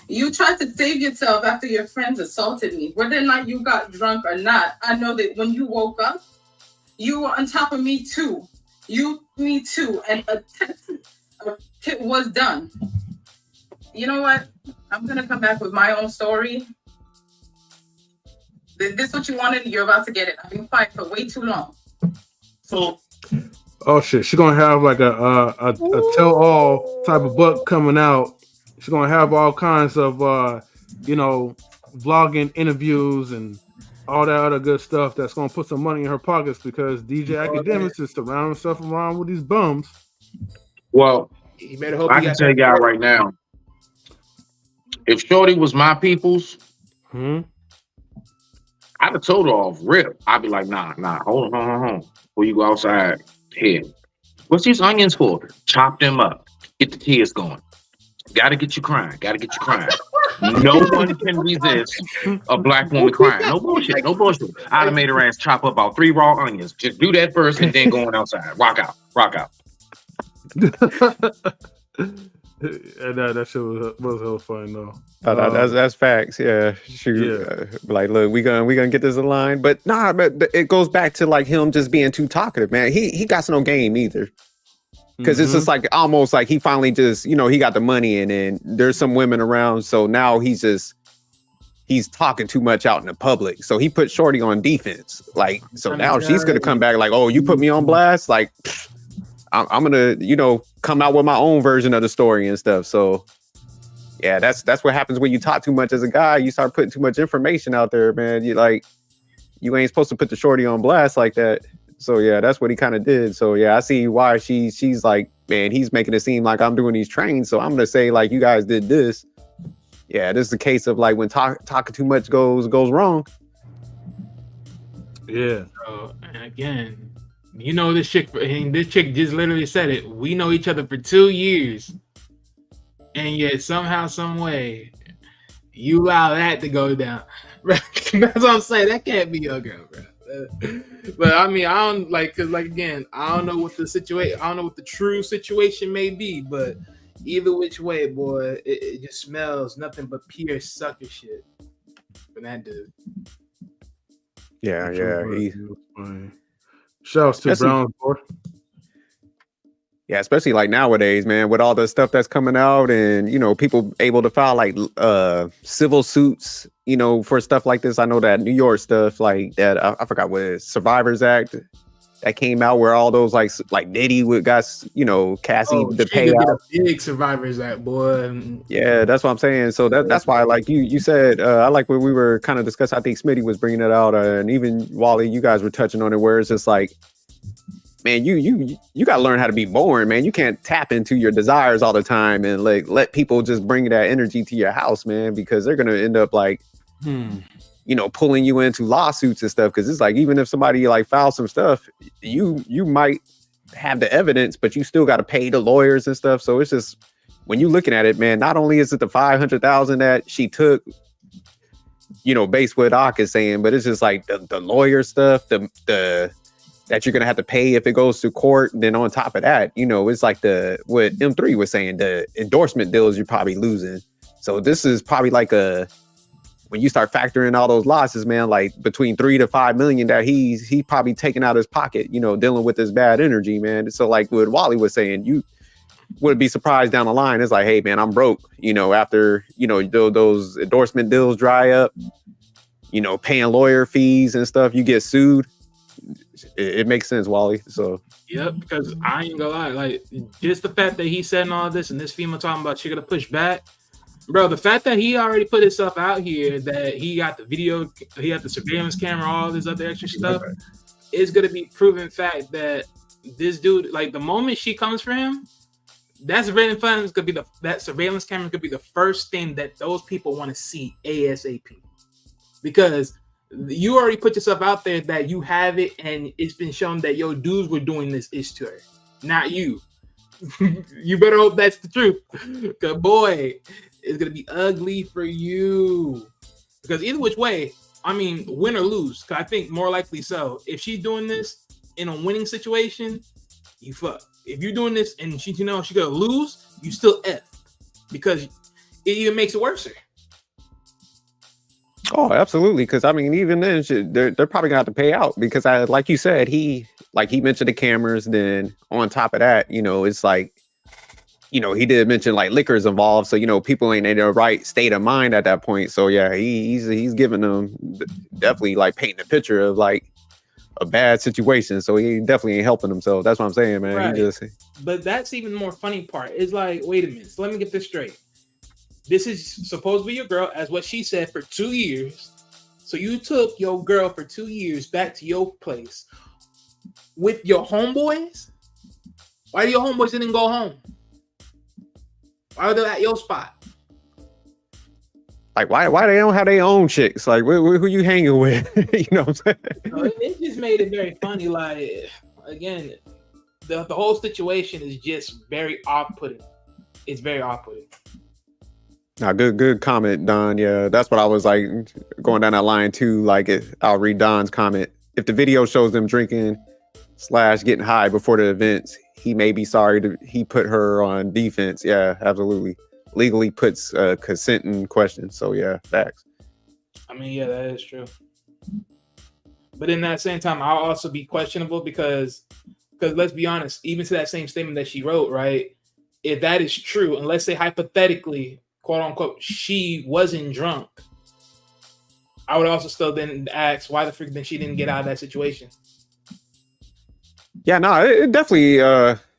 You tried to save yourself after your friends assaulted me. Whether or not you got drunk or not, I know that when you woke up, you were on top of me too. Me too, and a test was done. You know what? I'm gonna come back with my own story. This what you wanted? You're about to get it. I've been quiet for way too long. So, oh shit, she's gonna have like a tell-all type of book coming out. She's gonna have all kinds of vlogging interviews and all that other good stuff that's gonna put some money in her pockets because DJ Academics is surrounding himself around with these bums. Well, You better hope I he can got tell that. y'all right now, if Shorty was my people's, Hmm? I'd have told her off rip. I'd be like, nah, hold on. Before you go outside, here. What's these onions for? Chop them up. Get the tears going. Gotta get you crying. No one can resist a black woman crying. No bullshit. I'd have made her ass chop up about 3 raw onions. Just do that first and then going outside. Rock out. And that shit was hella funny though. That's facts. Yeah, shoot. Yeah. Like, look, we gonna get this aligned, but nah, but it goes back to like him just being too talkative, man. He got no game either, because it's just like almost like he finally just he got the money and then there's some women around, so now he's talking too much out in the public. So he put Shorty on defense, like so now she's gonna come back like, oh, you put me on blast, like I'm gonna come out with my own version of the story and stuff. So. Yeah, that's what happens when you talk too much as a guy. You start putting too much information out there, man. You ain't supposed to put the Shorty on blast like that. So yeah, that's what he kind of did. So yeah, I see why she's like, man, he's making it seem like I'm doing these trains. So I'm gonna say like, you guys did this. Yeah, this is a case of like when talking too much goes wrong. Yeah. And again, this chick just literally said it. We know each other for 2 years. And yet somehow, some way, you allow that to go down. That's what I'm saying. That can't be your girl, bro. But I mean, I don't cause again, I don't know what the situation. I don't know what the true situation may be. But either which way, boy, it just smells nothing but pure sucker shit from that dude. Yeah. Shouts to Brown, boy. Yeah, especially like nowadays, man, with all the stuff that's coming out and, people able to file like civil suits, for stuff like this. I know that New York stuff like that, I forgot what it is, Survivors Act that came out where all those like Diddy got, Cassie to pay out. A big Survivors Act, boy. Yeah, that's what I'm saying. So that's why, like you said, I like what we were kind of discussing. I think Smitty was bringing it out and even Wally, you guys were touching on it where it's just like, man, you got to learn how to be born, man. You can't tap into your desires all the time and like let people just bring that energy to your house, man, because they're gonna end up like, pulling you into lawsuits and stuff. Because it's like even if somebody like files some stuff, you might have the evidence, but you still got to pay the lawyers and stuff. So it's just when you looking at it, man. Not only is it the $500,000 that she took, based what Ak is saying, but it's just like the lawyer stuff, the that you're gonna have to pay if it goes to court. And then on top of that, it's like what M3 was saying, the endorsement deals you're probably losing. So this is probably like when you start factoring all those losses, man, like between 3 to 5 million that he's probably taking out his pocket, dealing with this bad energy, man. So like what Wally was saying, you wouldn't be surprised down the line. It's like, hey man, I'm broke, after, those endorsement deals dry up, paying lawyer fees and stuff, you get sued. It makes sense, Wally. So yep, because I ain't gonna lie, like just the fact that he's saying all this and this female talking about she gonna push back, bro. The fact that he already put himself out here, that he got the video, he got the surveillance camera, all this other extra stuff, is gonna be proven fact that this dude, like the moment she comes for him, that surveillance camera could be the first thing that those people want to see ASAP, because you already put yourself out there that you have it, and it's been shown that your dudes were doing this ish to her, not you. You better hope that's the truth, because boy, it's gonna be ugly for you. Because either which way, I mean, win or lose. Because I think more likely so. If she's doing this in a winning situation, you fuck. If you're doing this and she's gonna lose, you still F, because it even makes it worse. Oh, absolutely. Because I mean, even then, they're probably gonna have to pay out because like you said, he mentioned the cameras. Then on top of that, it's like, he did mention like liquor's involved, so people ain't in the right state of mind at that point. So yeah, he's giving them definitely like painting a picture of like a bad situation. So he definitely ain't helping himself. That's what I'm saying, man. Right. But that's even more funny part. Is like, wait a minute. So let me get this straight. This is supposed to be your girl, as what she said, for 2 years. So you took your girl for 2 years back to your place with your homeboys? Why your homeboys didn't go home? Why are they at your spot? Like, why they don't have their own chicks? Like, who you hanging with? You know what I'm saying? So it just made it very funny. Like, again, the whole situation is just very off-putting. It's very off-putting. Nah, good comment, Don. Yeah, that's what I was like going down that line too. Like, I'll read Don's comment. If the video shows them drinking / getting high before the events, he may be sorry he put her on defense. Yeah, absolutely. Legally puts consent in question. So yeah, facts. I mean, yeah, that is true. But in that same time, I'll also be questionable because let's be honest, even to that same statement that she wrote, right? If that is true, and let's say hypothetically, quote unquote, she wasn't drunk, I would also still then ask why the freak then she didn't get out of that situation. Yeah, no, it definitely.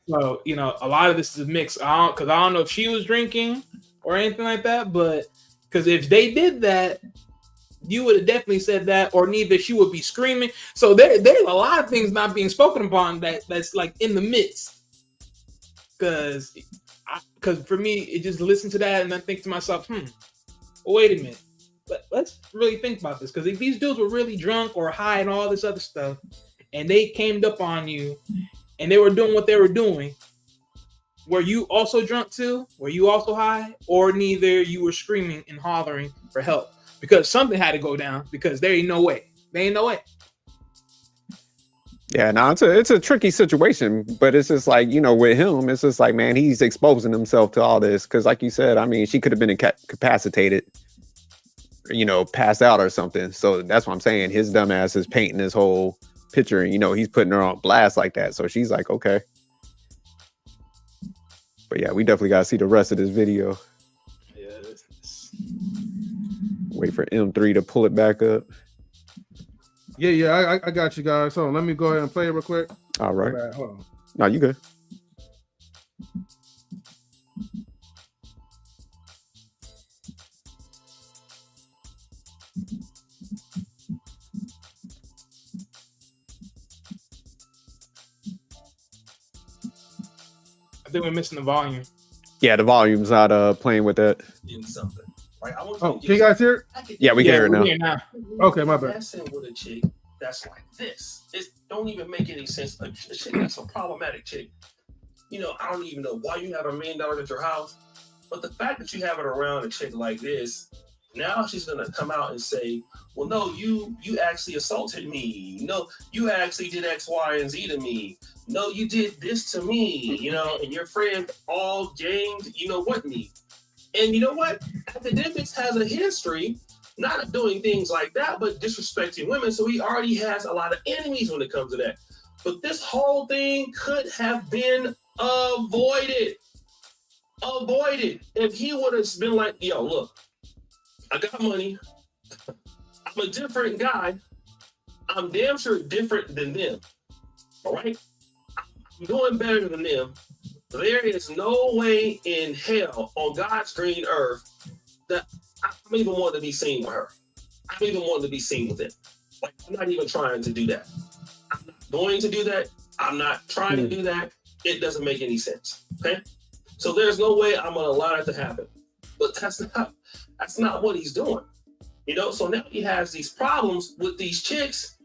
So, you know, a lot of this is a mix. I don't know if she was drinking or anything like that, but because if they did that, you would have definitely said that, or neither she would be screaming. So there's a lot of things not being spoken upon that's like in the midst. Because for me, it just listen to that and then think to myself, well, wait a minute. Let's really think about this. Because if these dudes were really drunk or high and all this other stuff, and they came up on you, and they were doing what they were doing, were you also drunk too? Were you also high? Or neither you were screaming and hollering for help? Because something had to go down, because there ain't no way. There ain't no way. Yeah, no, it's a tricky situation, but it's just like, you know, with him, it's just like, man, he's exposing himself to all this. Because like you said, I mean, she could have been incapacitated, you know, passed out or something. So that's what I'm saying. His dumb ass is painting this whole picture, and you know, he's putting her on blast like that. So she's like, okay. But yeah, we definitely gotta see the rest of this video. Yeah. Wait for M3 to pull it back up. Yeah, I got you guys. So let me go ahead and play it real quick. All right. All right, hold on. No, you good. I think we're missing the volume. Yeah, the volume's not playing with that. In something. Right? I want Oh, can you guys hear it? Yeah, we can hear it now. Okay, my bad. Messing with a chick that's like this. It don't even make any sense. A chick that's a problematic chick. You know, I don't even know why you have $1 million at your house, but the fact that you have it around a chick like this, now she's gonna come out and say, well, no, you actually assaulted me. No, you actually did X, Y, and Z to me. No, you did this to me, you know, and your friend all gained, you know what, me. And you know what? Akademiks has a history, not of doing things like that, but disrespecting women. So he already has a lot of enemies when it comes to that. But this whole thing could have been avoided. If he would have been like, yo, look, I got money. I'm a different guy. I'm damn sure different than them. All right? I'm doing better than them. There is no way in hell on God's green earth that I'm even wanting to be seen with her. I'm even wanting to be seen with it. Like, I'm not even trying to do that. I'm not going to do that. I'm not trying to do that. It doesn't make any sense. Okay? So there's no way I'm gonna allow that to happen. But that's not what he's doing. You know, so now he has these problems with these chicks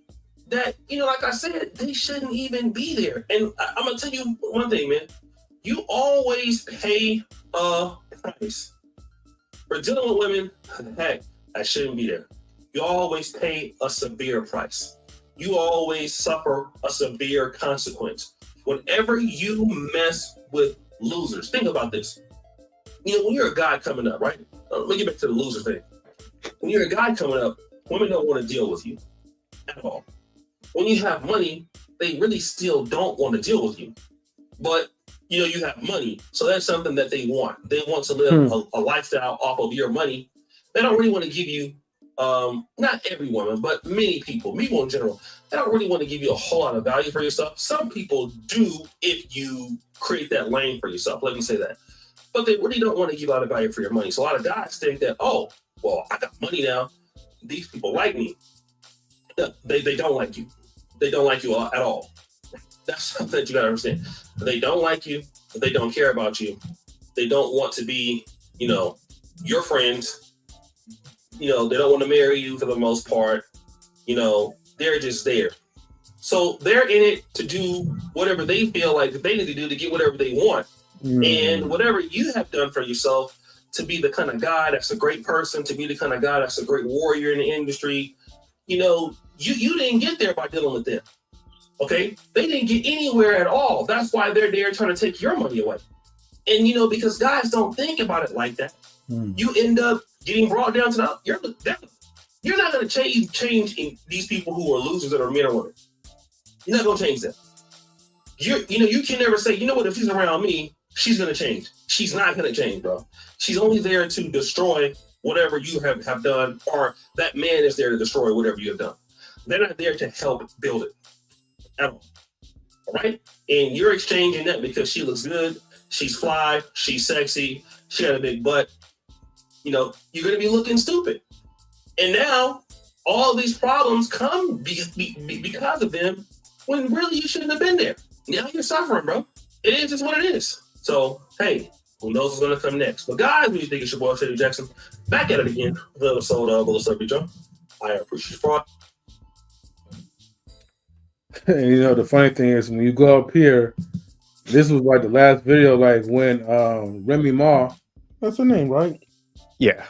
that, you know, like I said, they shouldn't even be there. And I'm gonna tell you one thing, man. You always pay a price. For dealing with women, heck, that shouldn't be there. You always pay a severe price. You always suffer a severe consequence. Whenever you mess with losers, think about this. You know, when you're a guy coming up, right? Let me get back to the loser thing. When you're a guy coming up, women don't want to deal with you at all. When you have money, they really still don't want to deal with you. But, you know, you have money, so that's something that they want. They want to live a lifestyle off of your money. They don't really want to give you, not every woman, but many people in general, they don't really want to give you a whole lot of value for yourself. Some people do if you create that lane for yourself, let me say that. But they really don't want to give out a value for your money. So a lot of guys think that, oh, well, I got money now. these people like me. They don't like you. They don't like you at all. That's something that you gotta understand. They don't like you. They don't care about you. They don't want to be, your friends. They don't want to marry you for the most part. They're just there. So they're in it to do whatever they feel like that they need to do to get whatever they want. And whatever you have done for yourself to be the kind of guy that's a great person, to be the kind of guy that's a great warrior in the industry, you didn't get there by dealing with them. Okay? They didn't get anywhere at all. That's why they're there trying to take your money away. And because guys don't think about it like that. You end up getting brought down to you're not going to change in these people who are losers that are men or women. You're not going to change that. You can never say, if she's around me, she's going to change. She's not going to change, bro. She's only there to destroy whatever you have done, or that man is there to destroy whatever you have done. They're not there to help build it at all. All right? And you're exchanging that because she looks good, she's fly, she's sexy, she got a big butt. You're going to be looking stupid. And now all these problems come because of them when really you shouldn't have been there. Now you're suffering, bro. It is just what it is. So, hey, who knows what's going to come next? But guys, what do you think? It's your boy, Teddy Jackson. Back at it again with another episode of Little Subby Joe. I appreciate you for And the funny thing is, when you go up here, this was like the last video, like when Remy Ma, that's her name, right? Yeah.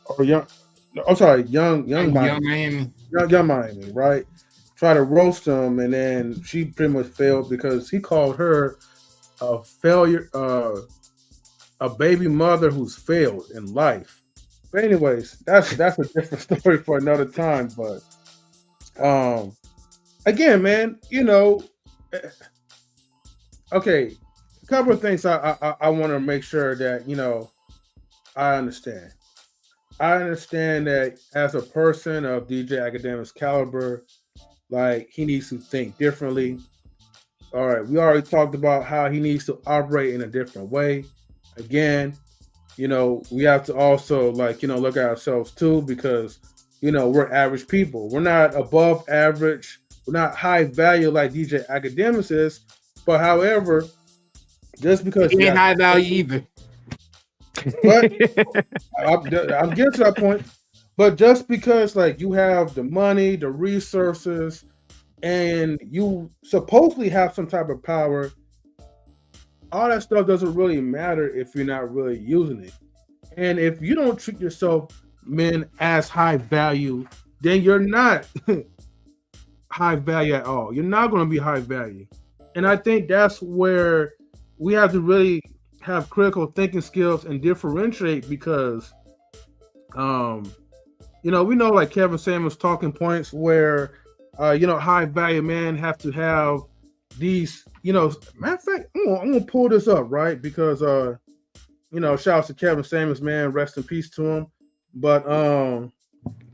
Or Young Miami. Young Miami, right? Try to roast him, and then she pretty much failed because he called her a failure, a baby mother who's failed in life. But anyways, that's a different story for another time. But again, man, okay, a couple of things I want to make sure that I understand. I understand that as a person of DJ Akademiks caliber, like, he needs to think differently. All right, we already talked about how he needs to operate in a different way. Again, we have to also look at ourselves too, because we're average people. We're not above average. We're not high value like DJ Akademiks is. But however, just because He ain't high value either. But I'm getting to that point. But just because you have the money, the resources, and you supposedly have some type of power, all that stuff doesn't really matter if you're not really using it. And if you don't treat yourself, men, as high value, then you're not high value at all. You're not going to be high value. And I think that's where we have to really have critical thinking skills and differentiate, because we know like Kevin Samuels talking points where high value men have to have these, matter of fact, I'm gonna pull this up, right? Because shout out to Kevin Samuels, man, rest in peace to him. But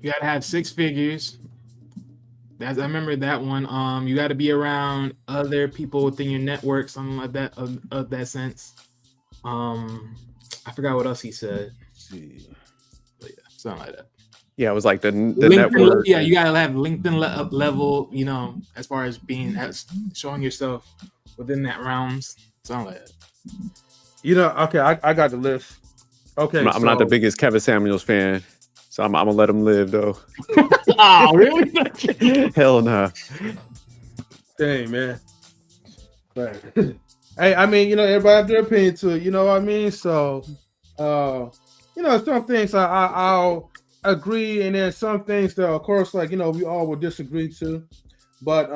you gotta have 6 figures. I remember that one. You gotta be around other people within your network, something like that, of that sense. I forgot what else he said. Let's see. But yeah, something like that. Yeah, it was like the network. Yeah, you gotta have LinkedIn level, as far as showing yourself within that realms, something like that. Okay, I got the list. Okay, I'm not the biggest Kevin Samuels fan, so I'm gonna let him live though. Oh, really? Hell no. Dang, man. Right. Hey, I mean, everybody have their opinion too. You know what I mean? So, some things I'll agree, and then some things that, of course, we all will disagree to. But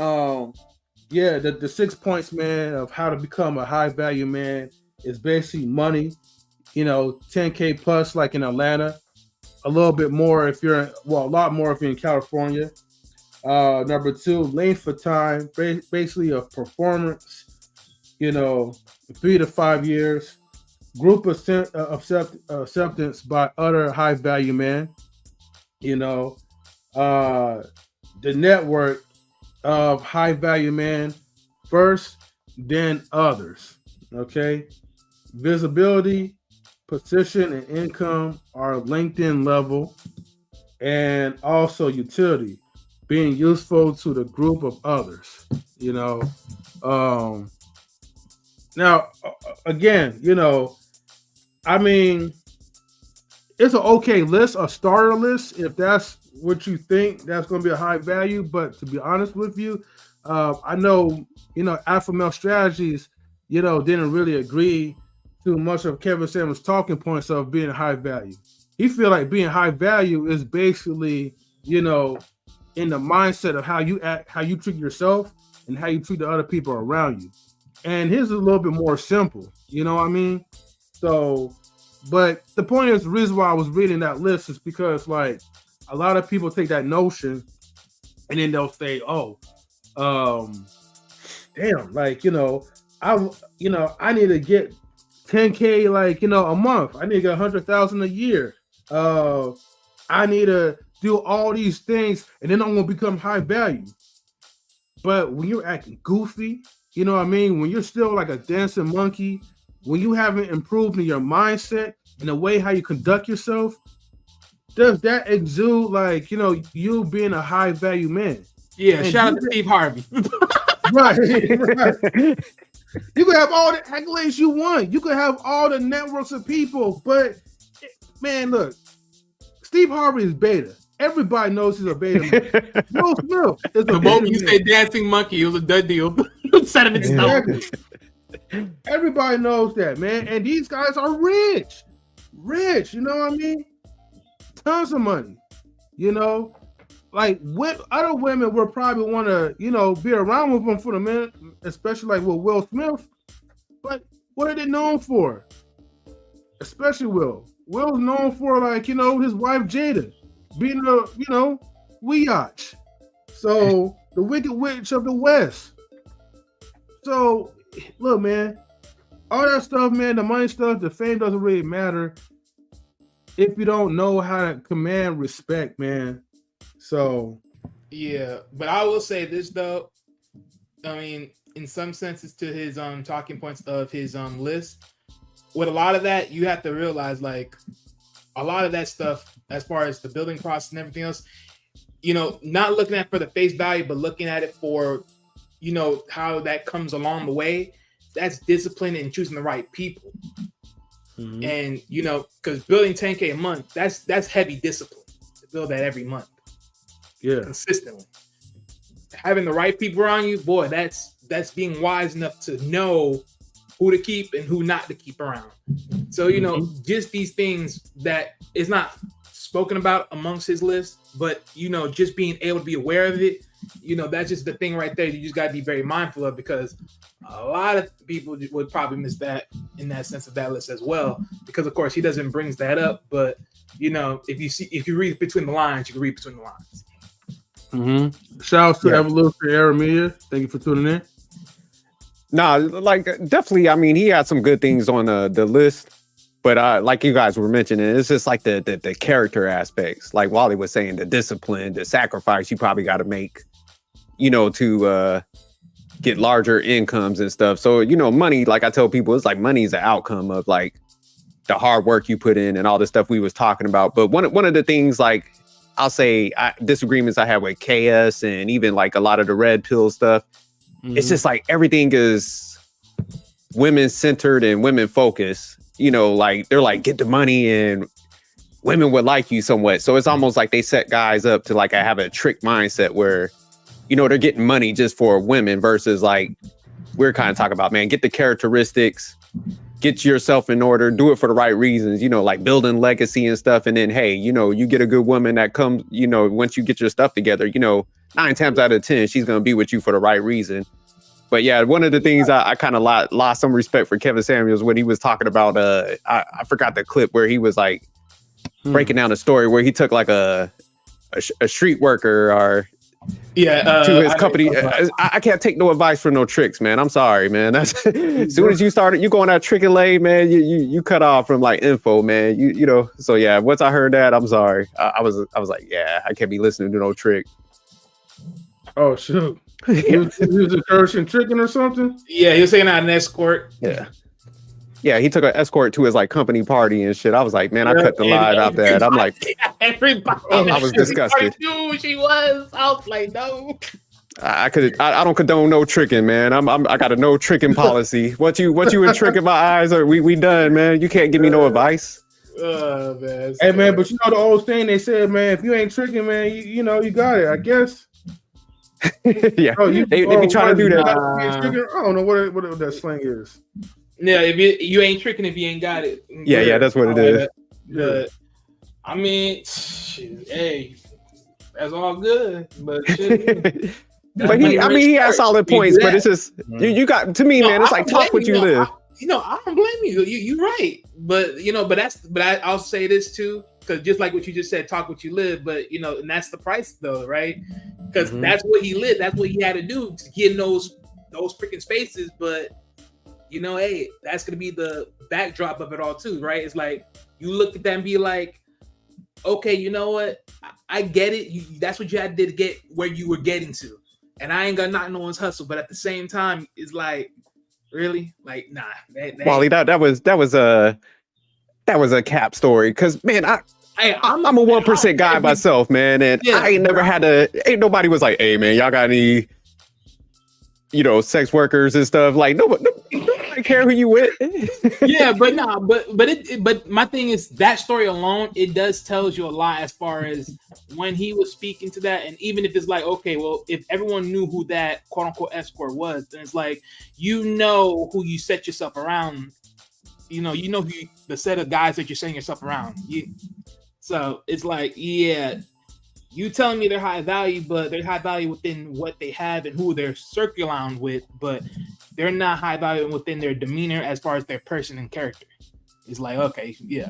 yeah, the 6 points, man, of how to become a high value man is basically money. 10K plus, like in Atlanta. A little bit more if you're, a lot more if you're in California. Number 2, length of time, basically of performance. 3 to 5 years. Group acceptance by other high value men. The network of high value men first, then others. Okay. Visibility, position, and income are LinkedIn level. and also utility, being useful to the group of others. You know, um, now again, I mean, it's an okay list, a starter list, if that's what you think that's going to be a high value. But to be honest with you, I know, Alpha Male Strategies, didn't really agree to much of Kevin Samuels' talking points of being high value. He feel like being high value is basically, in the mindset of how you act, how you treat yourself, and how you treat the other people around you. And his is a little bit more simple. You know what I mean? So, but the point is, the reason why I was reading that list is because, like, a lot of people take that notion and then they'll say, "Oh, damn, like, I need to get 10K, like, a month. I need to get 100,000 a year. I need to do all these things, and then I'm gonna become high value." But when you're acting goofy, you know what I mean? When you're still like a dancing monkey, when you haven't improved in your mindset and the way how you conduct yourself, does that exude like, you being a high value man? Yeah, and shout out to Steve Harvey. Right. You can have all the accolades you want. You can have all the networks of people, but man, look, Steve Harvey is beta. Everybody knows he's a beta man. Will Smith is the moment you say dancing monkey, it was a done deal. Sentiment exactly. Everybody knows that, man. And these guys are rich. You know what I mean? Tons of money. Like other women would probably want to, be around with them for the minute, especially like with Will Smith. But what are they known for? Especially Will. Will's known for, like, his wife Jada being a, weotch. So the Wicked Witch of the West. So look, man, all that stuff, man, the money stuff, the fame doesn't really matter if you don't know how to command respect, man. So yeah, but I will say this though. I mean, in some senses, to his talking points of his list, with a lot of that, you have to realize, like, a lot of that stuff, as far as the building process and everything else, not looking at for the face value, but looking at it for, how that comes along the way. That's discipline and choosing the right people. Mm-hmm. And because building 10K a month, that's heavy discipline to build that every month. Yeah, consistently. Having the right people around you, boy, that's being wise enough to know who to keep and who not to keep around. So, just these things that is not spoken about amongst his list, but, just being able to be aware of it, that's just the thing right there. You just got to be very mindful of, because a lot of people would probably miss that in that sense of that list as well, because of course he doesn't brings that up. But, if you read between the lines, you can read between the lines. Mm-hmm. Shout out to Evolution Aramia. Thank you for tuning in. Nah, like, definitely. I mean, he had some good things on the list, but like you guys were mentioning, it's just like the character aspects. Like Wally was saying, the discipline, the sacrifice you probably got to make, to get larger incomes and stuff. So, money, like I tell people, it's like money is an outcome of like the hard work you put in and all the stuff we was talking about. But one of the things, like, I'll say disagreements I have with KS and even like a lot of the red pill stuff. Mm-hmm. It's just like everything is women centered and women focused, like they're like, get the money and women would like you somewhat. So it's almost like they set guys up to like have a trick mindset where, they're getting money just for women versus like we're kind of talking about, man, get the characteristics, get yourself in order, do it for the right reasons, like building legacy and stuff. And then, hey, you get a good woman that comes, once you get your stuff together, 9 times out of 10, she's going to be with you for the right reason. But yeah, one of the things I kind of lost some respect for Kevin Samuels when he was talking about, I forgot the clip where he was like breaking down a story where he took like a street worker or to his company. I can't take no advice for no tricks, man. I'm sorry, man. That's as soon as you started, you going out tricking lane, man. You cut off from like info, man. So yeah. Once I heard that, I'm sorry. I was like, yeah, I can't be listening to no trick. Oh shoot. He was encouraging tricking or something. Yeah, he was saying out an escort. Yeah, Yeah, he took an escort to his like company party and shit. I was like, man, I cut the And live after that. I'm like, everybody, I was disgusted. knew who she was. I was like, no. I don't condone no tricking, man. I got a no tricking policy. What you in tricking my eyes, or we done, man. You can't give me no advice. Man, Hey man, but you know the old thing they said, man, if you ain't tricking, man, you know you got it. I guess. Yeah, Oh, they be trying to do that. I don't know what that slang is. Yeah, if you ain't tricking if you ain't got it. Yeah, that's what it is. But I mean, shit, hey, that's all good. But shit, but he has solid points. But it's just you got to me, man. It's like talk what you live. I don't blame you. You're right. But I'll say this too, because just like what you just said, talk what you live. But and that's the price though, right? Because that's what he lived. That's what he had to do to get in those freaking spaces. But hey, that's gonna be the backdrop of it all too, right? It's like you look at that and be like, okay, you know what? I get it. That's what you had to do to get where you were getting to, and I ain't gonna knock no one's hustle. But at the same time, it's like, really, like, nah. Wally, that was a cap story. Because man, I'm a 1% guy myself, man, and I ain't never had ain't nobody was like, hey man, y'all got any sex workers and stuff? Like nobody care who you with. Yeah, but but my thing is that story alone, it does tells you a lot as far as when he was speaking to that. And even if it's like, okay, well, if everyone knew who that quote unquote escort was, then it's like who you set yourself around. Who the set of guys that you're setting yourself around. So it's like, yeah, you telling me they're high value, but they're high value within what they have and who they're circling with, but they're not high value within their demeanor as far as their person and character. It's like, okay, yeah.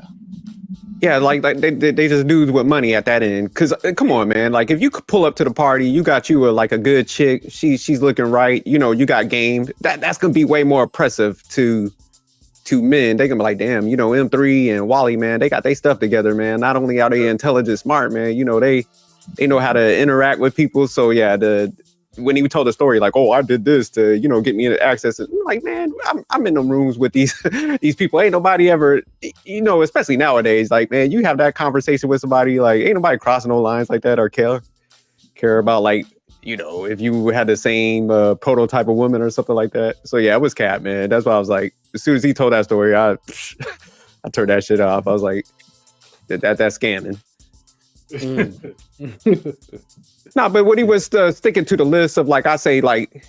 Yeah, like they just dudes with money at that end. Cause come on, man. Like if you could pull up to the party, you got you a good chick, she's looking right, you got game. That's gonna be way more oppressive to men. They gonna be like, damn, M3 and Wally, man, they got their stuff together, man. Not only are they intelligent, smart, man, they know how to interact with people. So yeah, when he told the story, like, oh, I did this to, get me access. And I'm like, man, I'm in them rooms with these these people. Ain't nobody ever, especially nowadays, like, man, you have that conversation with somebody, like, ain't nobody crossing no lines like that or care about, like, if you had the same prototype of woman or something like that. So yeah, it was cap, man. That's why I was like, as soon as he told that story, I turned that shit off. I was like, that's scamming. Nah, but when he was sticking to the list of, like, I say, like,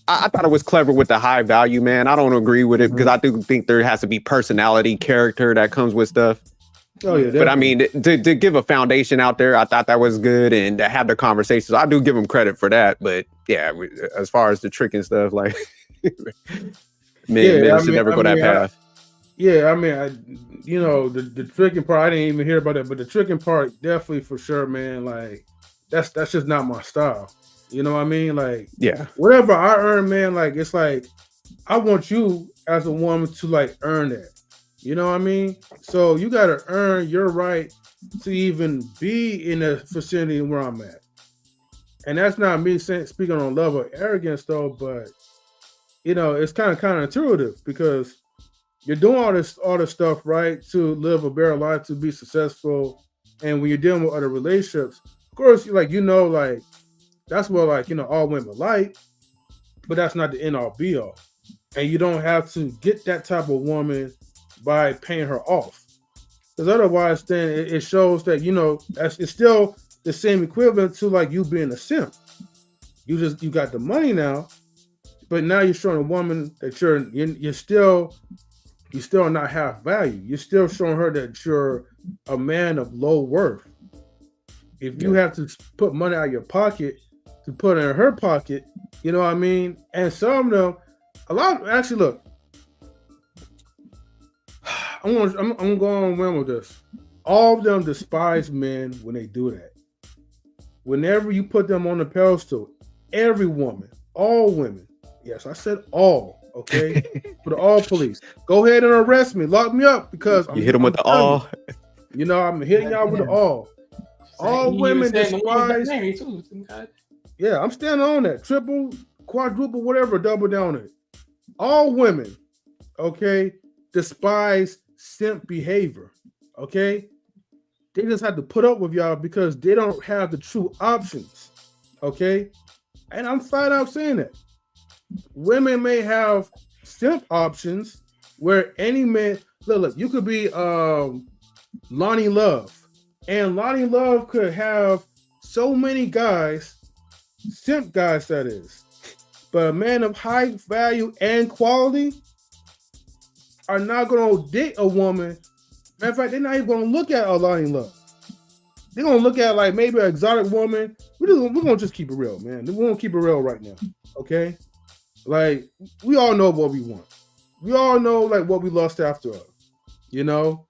I thought it was clever with the high value, man. I don't agree with it because I do think there has to be personality, character that comes with stuff. Oh yeah, definitely. But I mean, to give a foundation out there, I thought that was good, and to have the conversations, I do give him credit for that. But yeah, as far as the trick and stuff, like, men should never go that path. The tricking part, I didn't even hear about that, but the tricking part, definitely for sure, man. Like, that's just not my style. You know what I mean? Like, yeah, whatever I earn, man, like, it's like, I want you as a woman to, like, earn that. You know what I mean? So you got to earn your right to even be in the vicinity where I'm at. And that's not me speaking on level of arrogance, though, but, it's kind of counterintuitive because you're doing all this stuff, right, to live a better life, to be successful. And when you're dealing with other relationships, of course, like, that's what, like, all women like, but that's not the end all be all. And you don't have to get that type of woman by paying her off. Because otherwise, then it shows that, it's still the same equivalent to, like, you being a simp. You got the money now, but now you're showing a woman that you're still not half value. You're still showing her that you're a man of low worth. If you have to put money out of your pocket to put in her pocket, you know what I mean? And some of them, actually, look, I'm gonna go on and with this. All of them despise men when they do that. Whenever you put them on the pedestal, every woman, all women, yes, I said all, okay? For the all police, go ahead and arrest me, lock me up because you hit them with the all. I'm hitting y'all with the all. All women despise. Yeah, I'm standing on that. Triple, quadruple, whatever, double down it. All women, okay, despise simp behavior. Okay, they just have to put up with y'all because they don't have the true options. Okay, and I'm flat out saying that women may have simp options where any man look, you could be Lonnie Love, and Lonnie Love could have so many guys, simp guys that is, but a man of high value and quality are not going to date a woman. Matter of fact, they're not even going to look at a Lonnie Love. They're going to look at like maybe an exotic woman. We're going to just keep it real, man. We're going to keep it real right now, okay? Like, we all know what we want. We all know like what we lust after, you know?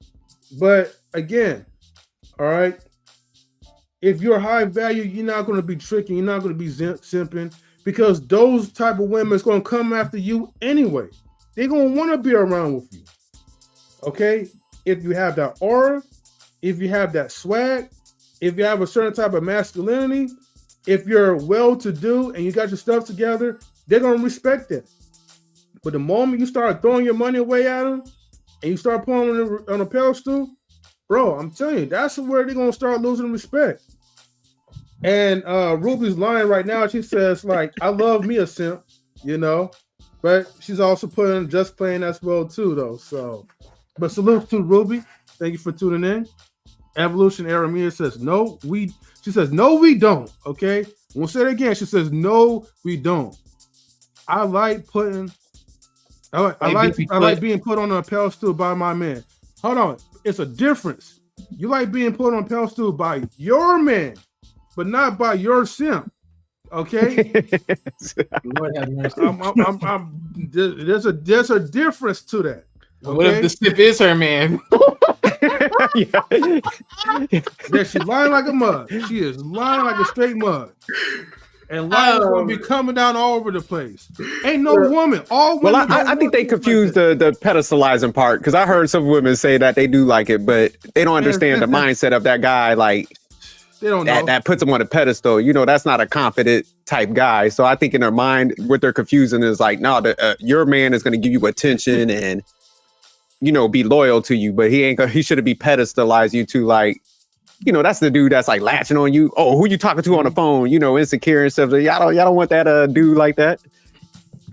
But again, all right, if you're high value, you're not going to be tricking. You're not going to be simping because those type of women is going to come after you anyway. They're going to want to be around with you, okay? If you have that aura, if you have that swag, if you have a certain type of masculinity, if you're well-to-do and you got your stuff together, they're going to respect it. But the moment you start throwing your money away at them and you start putting them on a pedestal, bro, I'm telling you, that's where they're going to start losing respect. And Ruby's lying right now. She says, like, I love me a simp, you know, but she's also putting just playing as well, too, though. So, but salute to Ruby. Thank you for tuning in. Evolution Aramia says, she says, no, we don't. Okay. We'll say it again. She says, no, we don't. I like being put on a pedestal by my man. Hold on. It's a difference. You like being put on a pedestal by your man, but not by your simp. Okay. Lord have mercy. There's a difference to that. Okay? What if the simp is her man? Yeah, she's lying like a mug. She is lying like a straight mug. And lies gonna be coming down all over the place. Ain't no woman. All women. Well, I think they confused the pedestalizing part because I heard some women say that they do like it, but they don't understand the mindset of that guy. Like they don't know that puts him on a pedestal. You know, that's not a confident type guy. So I think in their mind, what they're confusing is like, no, your man is going to give you attention and, you know, be loyal to you, but he shouldn't be pedestalize you to like, you know, that's the dude that's like latching on you. Oh, who you talking to on the phone? You know, insecure and stuff. Y'all don't want that dude like that.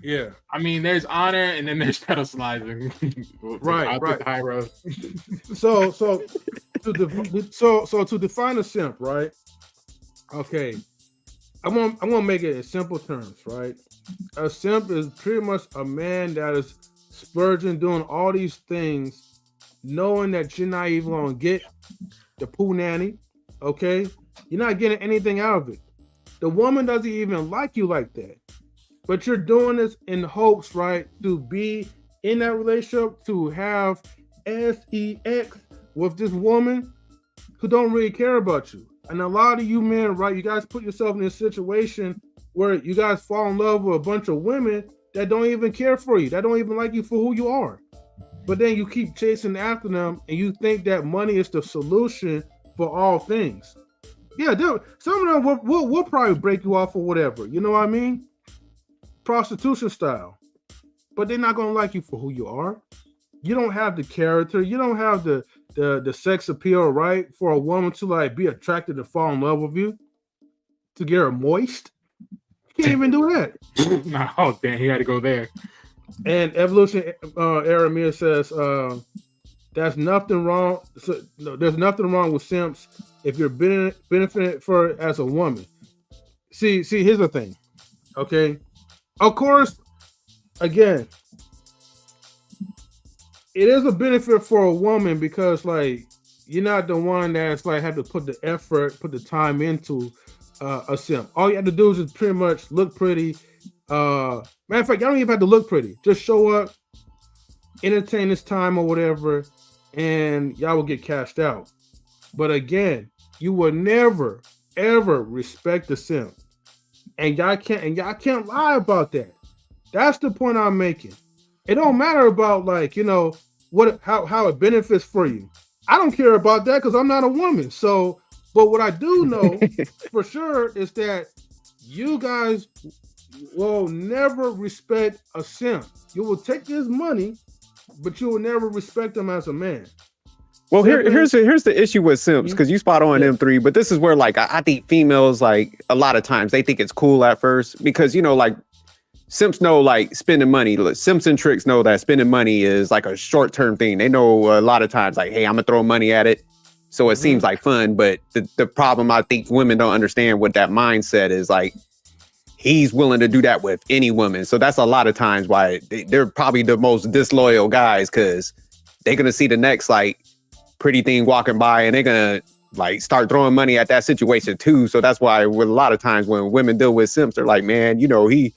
Yeah, I mean, there's honor and then there's pedestalizing. right. High road. So to define a simp, right? Okay, I'm gonna make it in simple terms, right? A simp is pretty much a man that is splurging, doing all these things, knowing that you're not even gonna get the poo nanny, okay? You're not getting anything out of it. The woman doesn't even like you like that. But you're doing this in hopes, right, to be in that relationship, to have sex with this woman who don't really care about you. And a lot of you men, right, you guys put yourself in a situation where you guys fall in love with a bunch of women that don't even care for you, that don't even like you for who you are. But then you keep chasing after them and you think that money is the solution for all things. Yeah, some of them will probably break you off or whatever. You know what I mean? Prostitution style. But they're not going to like you for who you are. You don't have the character. You don't have the sex appeal, right? For a woman to like be attracted to fall in love with you. To get her moist. You can't even do that. No, oh, damn, he had to go there. And Evolution Aramir says there's nothing wrong. So, no, there's nothing wrong with simps if you're benefiting for it as a woman. See, here's the thing. Okay, of course, again, it is a benefit for a woman because like you're not the one that's like have to put the effort, put the time into a simp. All you have to do is just pretty much look pretty. Matter of fact, y'all don't even have to look pretty. Just show up, entertain this time or whatever, and y'all will get cashed out. But again, you will never ever respect the simp, and y'all can't lie about that. That's the point I'm making. It don't matter about like, you know, how it benefits for you. I don't care about that because I'm not a woman. So, but what I do know for sure is that you guys will never respect a simp. You will take his money but you will never respect them as a man. Well, Simping- here's the issue with simps, because you spot on M3, but this is where like I think females, like a lot of times they think it's cool at first because, you know, like simps know like spending money. Simps and tricks know that spending money is like a short-term thing. They know a lot of times like, hey, I'm gonna throw money at it. So it seems like fun, but the problem I think women don't understand what that mindset is like. He's willing to do that with any woman. So that's a lot of times why they're probably the most disloyal guys, because they're gonna see the next like pretty thing walking by and they're gonna like start throwing money at that situation too. So that's why with a lot of times when women deal with simps, they're like, man, you know, he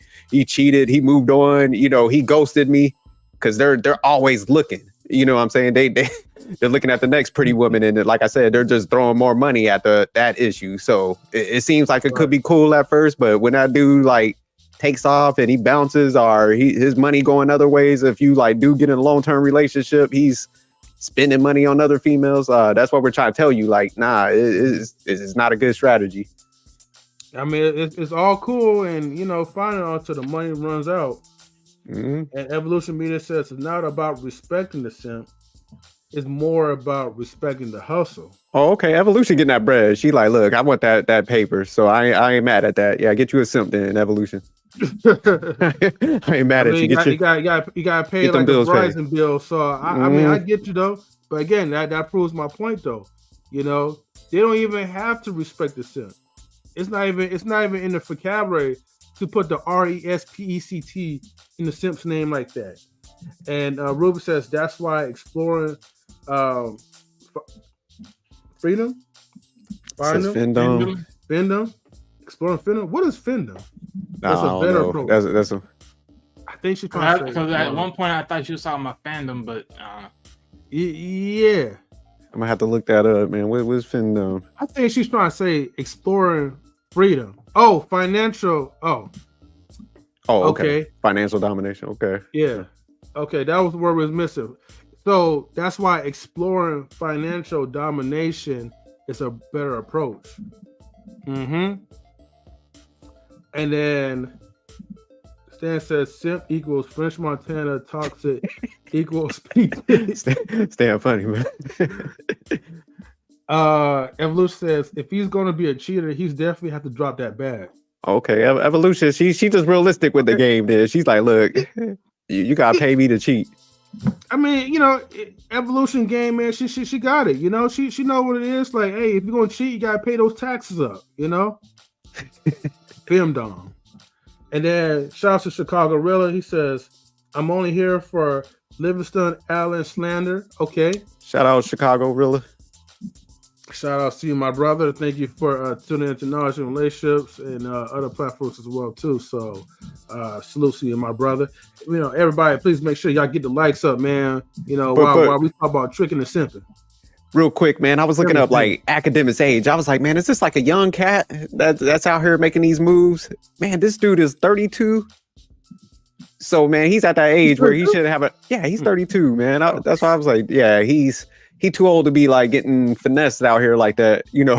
cheated, he moved on, you know, he ghosted me, because they're always looking. You know what I'm saying? They're looking at the next pretty woman, and like I said, they're just throwing more money at that issue. So it seems like it could be cool at first, but when that dude like takes off and he bounces, or his money going other ways, if you like do get in a long-term relationship, he's spending money on other females. That's what we're trying to tell you. Like, nah, it's not a good strategy. I mean, it's all cool, and you know, finding until the money runs out. And Evolution Media says it's not about respecting the simp; it's more about respecting the hustle. Oh, okay. Evolution getting that bread. She like, look, I want that paper, so I ain't mad at that. Yeah, get you a simp then, Evolution. I ain't mad at you. You got to pay like a Verizon bill. So I mean, I get you though. But again, that proves my point though. You know, they don't even have to respect the simp. It's not even in the vocabulary to put the RESPECT in the simp's name like that. And Ruby says that's why exploring freedom, findom, exploring findom. What is findom? That's a better approach. That's a. I think she's trying to say. Because at one point I thought she was talking about fandom, but yeah. I'm gonna have to look that up, man. What's fandom? I think she's trying to say exploring freedom. Oh, financial. Oh, okay. Financial domination. Okay. Yeah. Okay, that was the word was missing. So that's why exploring financial domination is a better approach. And then Stan says simp equals French Montana, toxic equals Stan funny, man. Evolution says if he's gonna be a cheater, he's definitely have to drop that bag. Okay, Evolution, she just realistic with the game there. She's like, look, you gotta pay me to cheat. I mean, you know, Evolution game, man, she got it. You know, she know what it is. Like, hey, if you're gonna cheat, you gotta pay those taxes up, you know? Femdom. And then shout out to Chicago Rilla. He says, I'm only here for Livingston Allen slander. Okay. Shout out Chicago Rilla. Shout out to you, my brother. Thank you for tuning into Knowledge and Relationships and other platforms as well, too. So salute to you, my brother. You know, everybody, please make sure y'all get the likes up, man. You know, while we talk about tricking and simping. Real quick, man, I was looking up like Akademiks age. I was like, man, is this like a young cat that's out here making these moves? Man, this dude is 32. So, man, he's at that age where he should have he's 32, man. That's why I was like, yeah, he's too old to be like getting finessed out here like that, you know,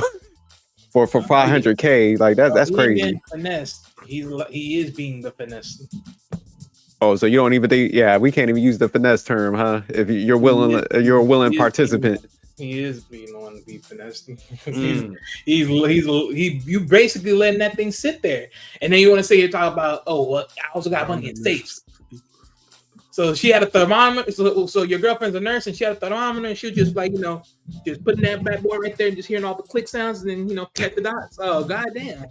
for 500K. Like that's crazy. Being finessed. He is being the finesse. Oh, so you don't even think? Yeah, we can't even use the finesse term, huh? If you're willing, you're a willing participant. He is being the one to be finessed. You basically letting that thing sit there, and then you want to say you're talking about, oh, well, I also got money in safes. So she had a thermometer. So your girlfriend's a nurse, and she had a thermometer, and she was just like, you know, just putting that bad boy right there, and just hearing all the click sounds, and then connect the dots. Oh, goddamn.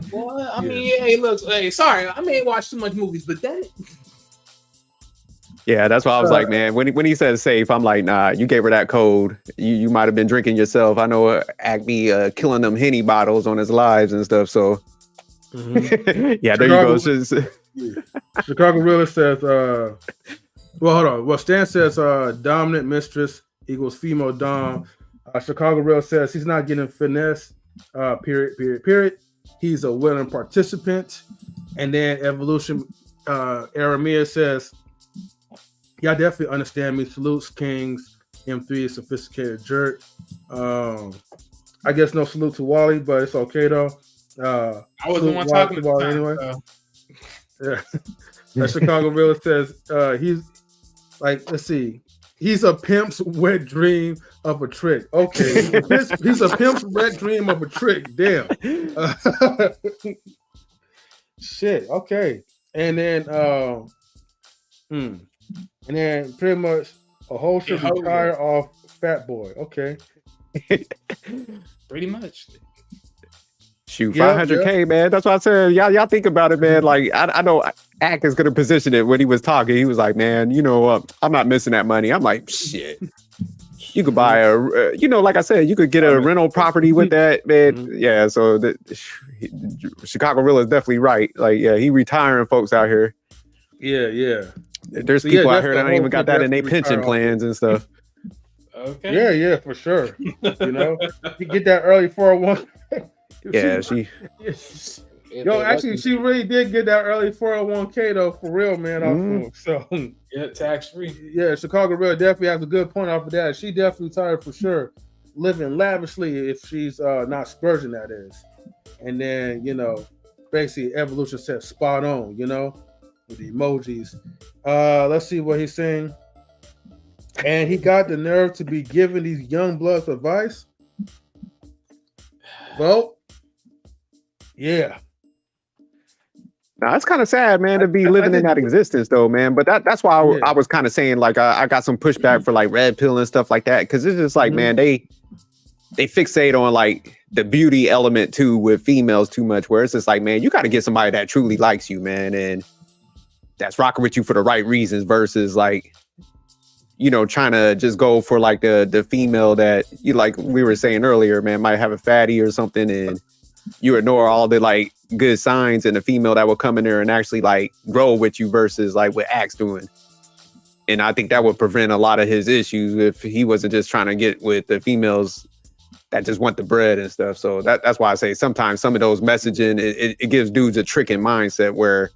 Well, I mean, hey, look, hey, sorry, I may watch too much movies, but that. Yeah, that's why I was like, man, when he said safe, I'm like, nah, you gave her that code. You might have been drinking yourself. I know Acme killing them Henny bottles on his lives and stuff. So, yeah, there you go. Chicago Real says, well, hold on. Well, Stan says dominant mistress equals female dom. Chicago Real says he's not getting finesse, period. He's a willing participant. And then Evolution Aramia says, y'all definitely understand me. Salutes, Kings, M3, sophisticated jerk. I guess no salute to Wally, but it's okay though. I wasn't one talking about anyway. Yeah. Chicago Real says Like, let's see. He's a pimp's wet dream of a trick. Okay, he's a pimp's wet dream of a trick. Damn. Shit. Okay, and then and then pretty much a whole should retire off Fat Boy. Okay. Pretty much. Shoot, 500K, man. That's what I said. Y'all think about it, man. Like, I know Ack is gonna position it when he was talking. He was like, man, you know, I'm not missing that money. I'm like, shit. You could buy a, you know, like I said, you could get a rental property with that, man. Yeah, so Chicago Real is definitely right. Like, yeah, he retiring folks out here. Yeah. There's people out here that don't even got that in their pension plans and stuff. Okay. Yeah, for sure. You know, you get that early 401. Yeah, actually, she really did get that early 401k though, for real, man. Off so yeah, tax free. Yeah, Chicago Real definitely has a good point off of that. She definitely retired for sure, living lavishly if she's not splurging, that is. And then, you know, basically Evolution said spot on, you know, with the emojis. Let's see what he's saying. And he got the nerve to be giving these young bloods advice. Well, yeah. Now it's kind of sad, man, to be living in that existence, though, man. But that's why I was kind of saying, like, I got some pushback for like red pill and stuff like that, because it's just like, man, they fixate on like the beauty element too with females too much, where it's just like, man, you got to get somebody that truly likes you, man, and that's rocking with you for the right reasons, versus like, you know, trying to just go for like the female that you, like we were saying earlier, man, might have a fatty or something, and you ignore all the like good signs in the female that will come in there and actually like grow with you, versus like what Axe doing. And I think that would prevent a lot of his issues if he wasn't just trying to get with the females that just want the bread and stuff. So that's why I say sometimes some of those messaging, it gives dudes a tricking mindset where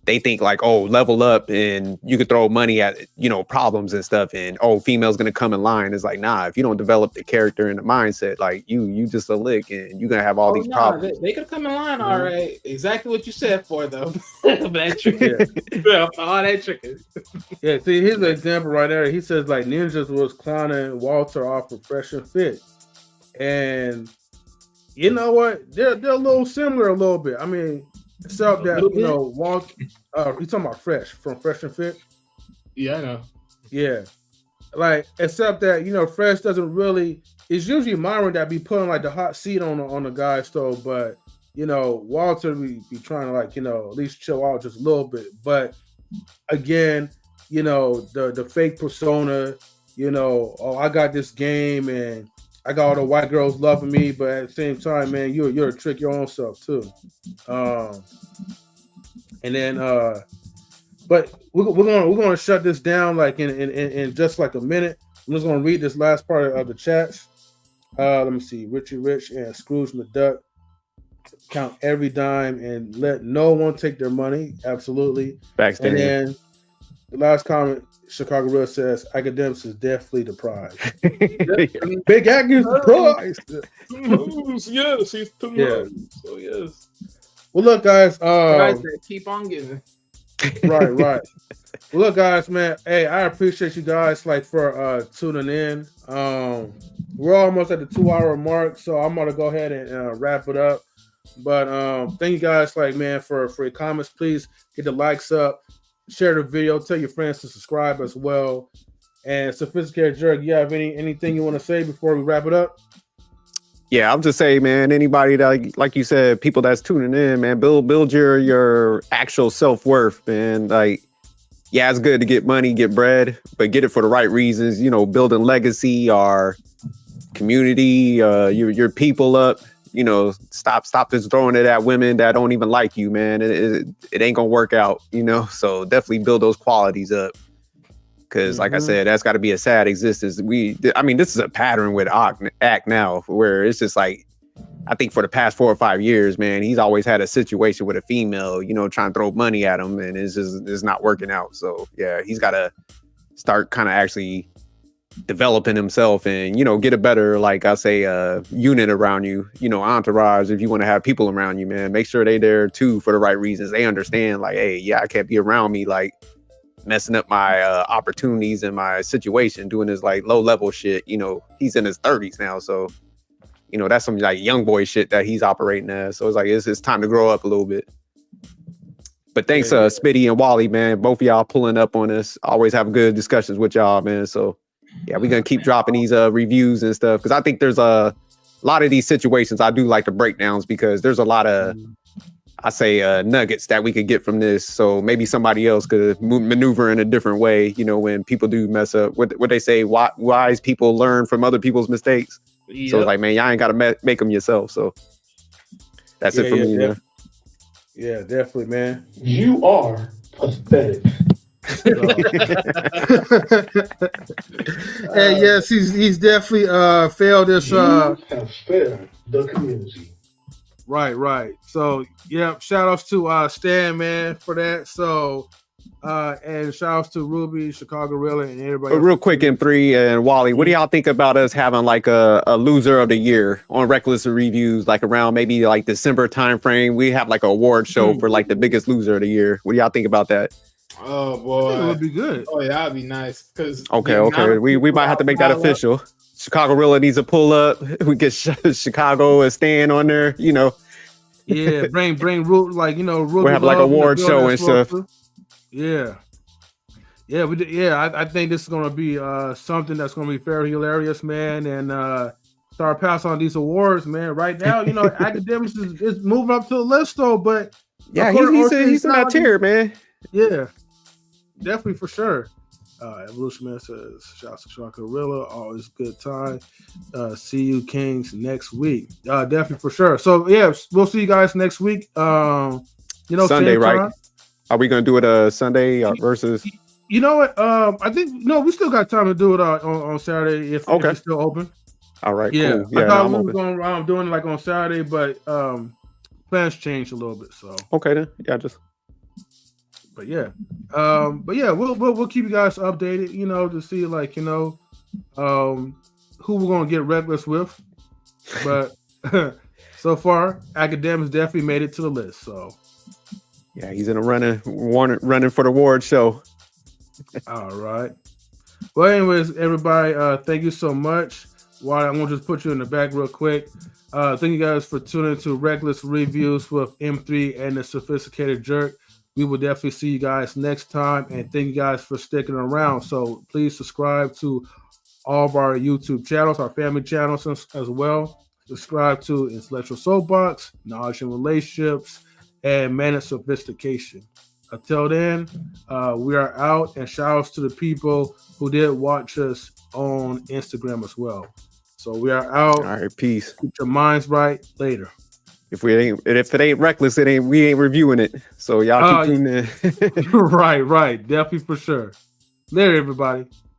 they think like, oh, level up and you could throw money at, you know, problems and stuff, and oh, female's gonna come in line. It's like, nah, if you don't develop the character and the mindset, like you just a lick and you're gonna have all these problems. They could come in line, all right. Exactly what you said for though. That trick. All that tricking. Yeah, see, here's an example right there. He says like Ninjas was clowning Walter off of Fresh and Fit. And you know what? They're a little similar a little bit. I mean, except that, you know, Walt, you talking about Fresh from Fresh and Fit? Yeah, I know. Yeah. Like, except that, you know, Fresh doesn't really, it's usually Myron that be putting like the hot seat on the guy's stove, but you know, Walter be trying to like, you know, at least chill out just a little bit. But again, you know, the fake persona, you know, oh, I got this game and I got all the white girls loving me, but at the same time, man, you're a trick your own self too. And then but we're gonna shut this down like in just like a minute. I'm just gonna read this last part of the chats. Let me see. Richie Rich and Scrooge McDuck. Count every dime and let no one take their money. Absolutely. Backstage. And then the last comment, Chicago Real says, Akademiks is definitely the prize. Big Ak is the prize. Yes, he's too much. So yes. Well, look, guys. Keep on giving. Right. Well, look, guys, man. Hey, I appreciate you guys like for tuning in. We're almost at the 2-hour mark, so I'm gonna go ahead and wrap it up. But thank you guys, like, man, for your comments. Please get the likes up, share the video, tell your friends to subscribe as well. And Sophisticated Jerk, you have anything you want to say before we wrap it up? Yeah, I'll just say, man, anybody that, like you said, people that's tuning in, man, build your actual self-worth, man. Like, yeah, it's good to get money, get bread, but get it for the right reasons. You know, building legacy, our community, your people up. You know, stop just throwing it at women that don't even like you, man. It ain't gonna work out, you know. So definitely build those qualities up. Because, like I said, that's got to be a sad existence. I mean, this is a pattern with Act now, where it's just like, I think for the past 4 or 5 years, man, he's always had a situation with a female, you know, trying to throw money at him, and it's not working out. So yeah, he's got to start kind of actually developing himself and, you know, get a better, like I say, unit around you, you know, entourage. If you want to have people around you, man, make sure they there too for the right reasons. They understand, like, hey, yeah, I can't be around me like messing up my opportunities and my situation, doing this like low level shit. You know, he's in his 30s now, so you know that's some like young boy shit that he's operating as. So it's like it's time to grow up a little bit. But thanks, Spitty and Wally, man. Both of y'all pulling up on us. Always have good discussions with y'all, man. So yeah, we're gonna keep dropping these reviews and stuff because I think there's a lot of these situations. I do like the breakdowns because there's a lot of I say nuggets that we could get from this. So maybe somebody else could maneuver in a different way. You know, when people do mess up, what they say, wise people learn from other people's mistakes. Yep. So it's like, man, y'all ain't got to make them yourself. So that's it for me, man. Yeah, definitely, man. You are pathetic. And yes, he's definitely failed this. You have failed the community. Right. So yeah, shout outs to Stan, man, for that. So and shout outs to Ruby, Chicago Gorilla, and everybody. Real quick, M3 and Wally, what do y'all think about us having like a loser of the year on Reckless Reviews, like around maybe like December timeframe? We have like an award show for like the biggest loser of the year. What do y'all think about that? Oh boy, it would be good. Oh yeah, that'd be nice. Because okay, we might have to make that official. Chicago Gorilla needs to pull up. We get Chicago and Stan on there, you know. Yeah, bring Root, like, you know, Ruby. We'll have like a award show and stuff. Yeah, we did. Yeah, I think this is gonna be something that's gonna be very hilarious, man, and start passing on these awards, man. Right now, you know, Akademiks is moving up to the list though, but yeah, he's in that tier, man. Yeah, definitely for sure. Evolution Man says, shout out to Chicago Gorilla, always good time. See you Kings next week. Definitely for sure. So yeah, we'll see you guys next week. You know, Sunday, right? Are we gonna do it versus? You know what? I think we still got time to do it on Saturday if it's still open. All right, yeah. Cool. Yeah, I thought we were going around doing it like on Saturday, but plans changed a little bit. So okay then, yeah, But we'll keep you guys updated, you know, to see like, you know, who we're gonna get reckless with. But so far, Akademiks definitely made it to the list. So yeah, he's in a running for the award show. All right. Well, anyways, everybody, thank you so much. Why I'm gonna just put you in the back real quick. Thank you guys for tuning to Reckless Reviews with M3 and the Sophisticated Jerk. We will definitely see you guys next time, and thank you guys for sticking around. So please subscribe to all of our YouTube channels, our family channels as well. Subscribe to Intellectual Soapbox, Knowledge and Relationships, and Managed Sophistication. Until then, we are out, and shout outs to the people who did watch us on Instagram as well. So we are out. All right, peace. Keep your minds right. Later. If it ain't reckless, we ain't reviewing it. So y'all keep tuning in. Right. Definitely for sure. Later, everybody.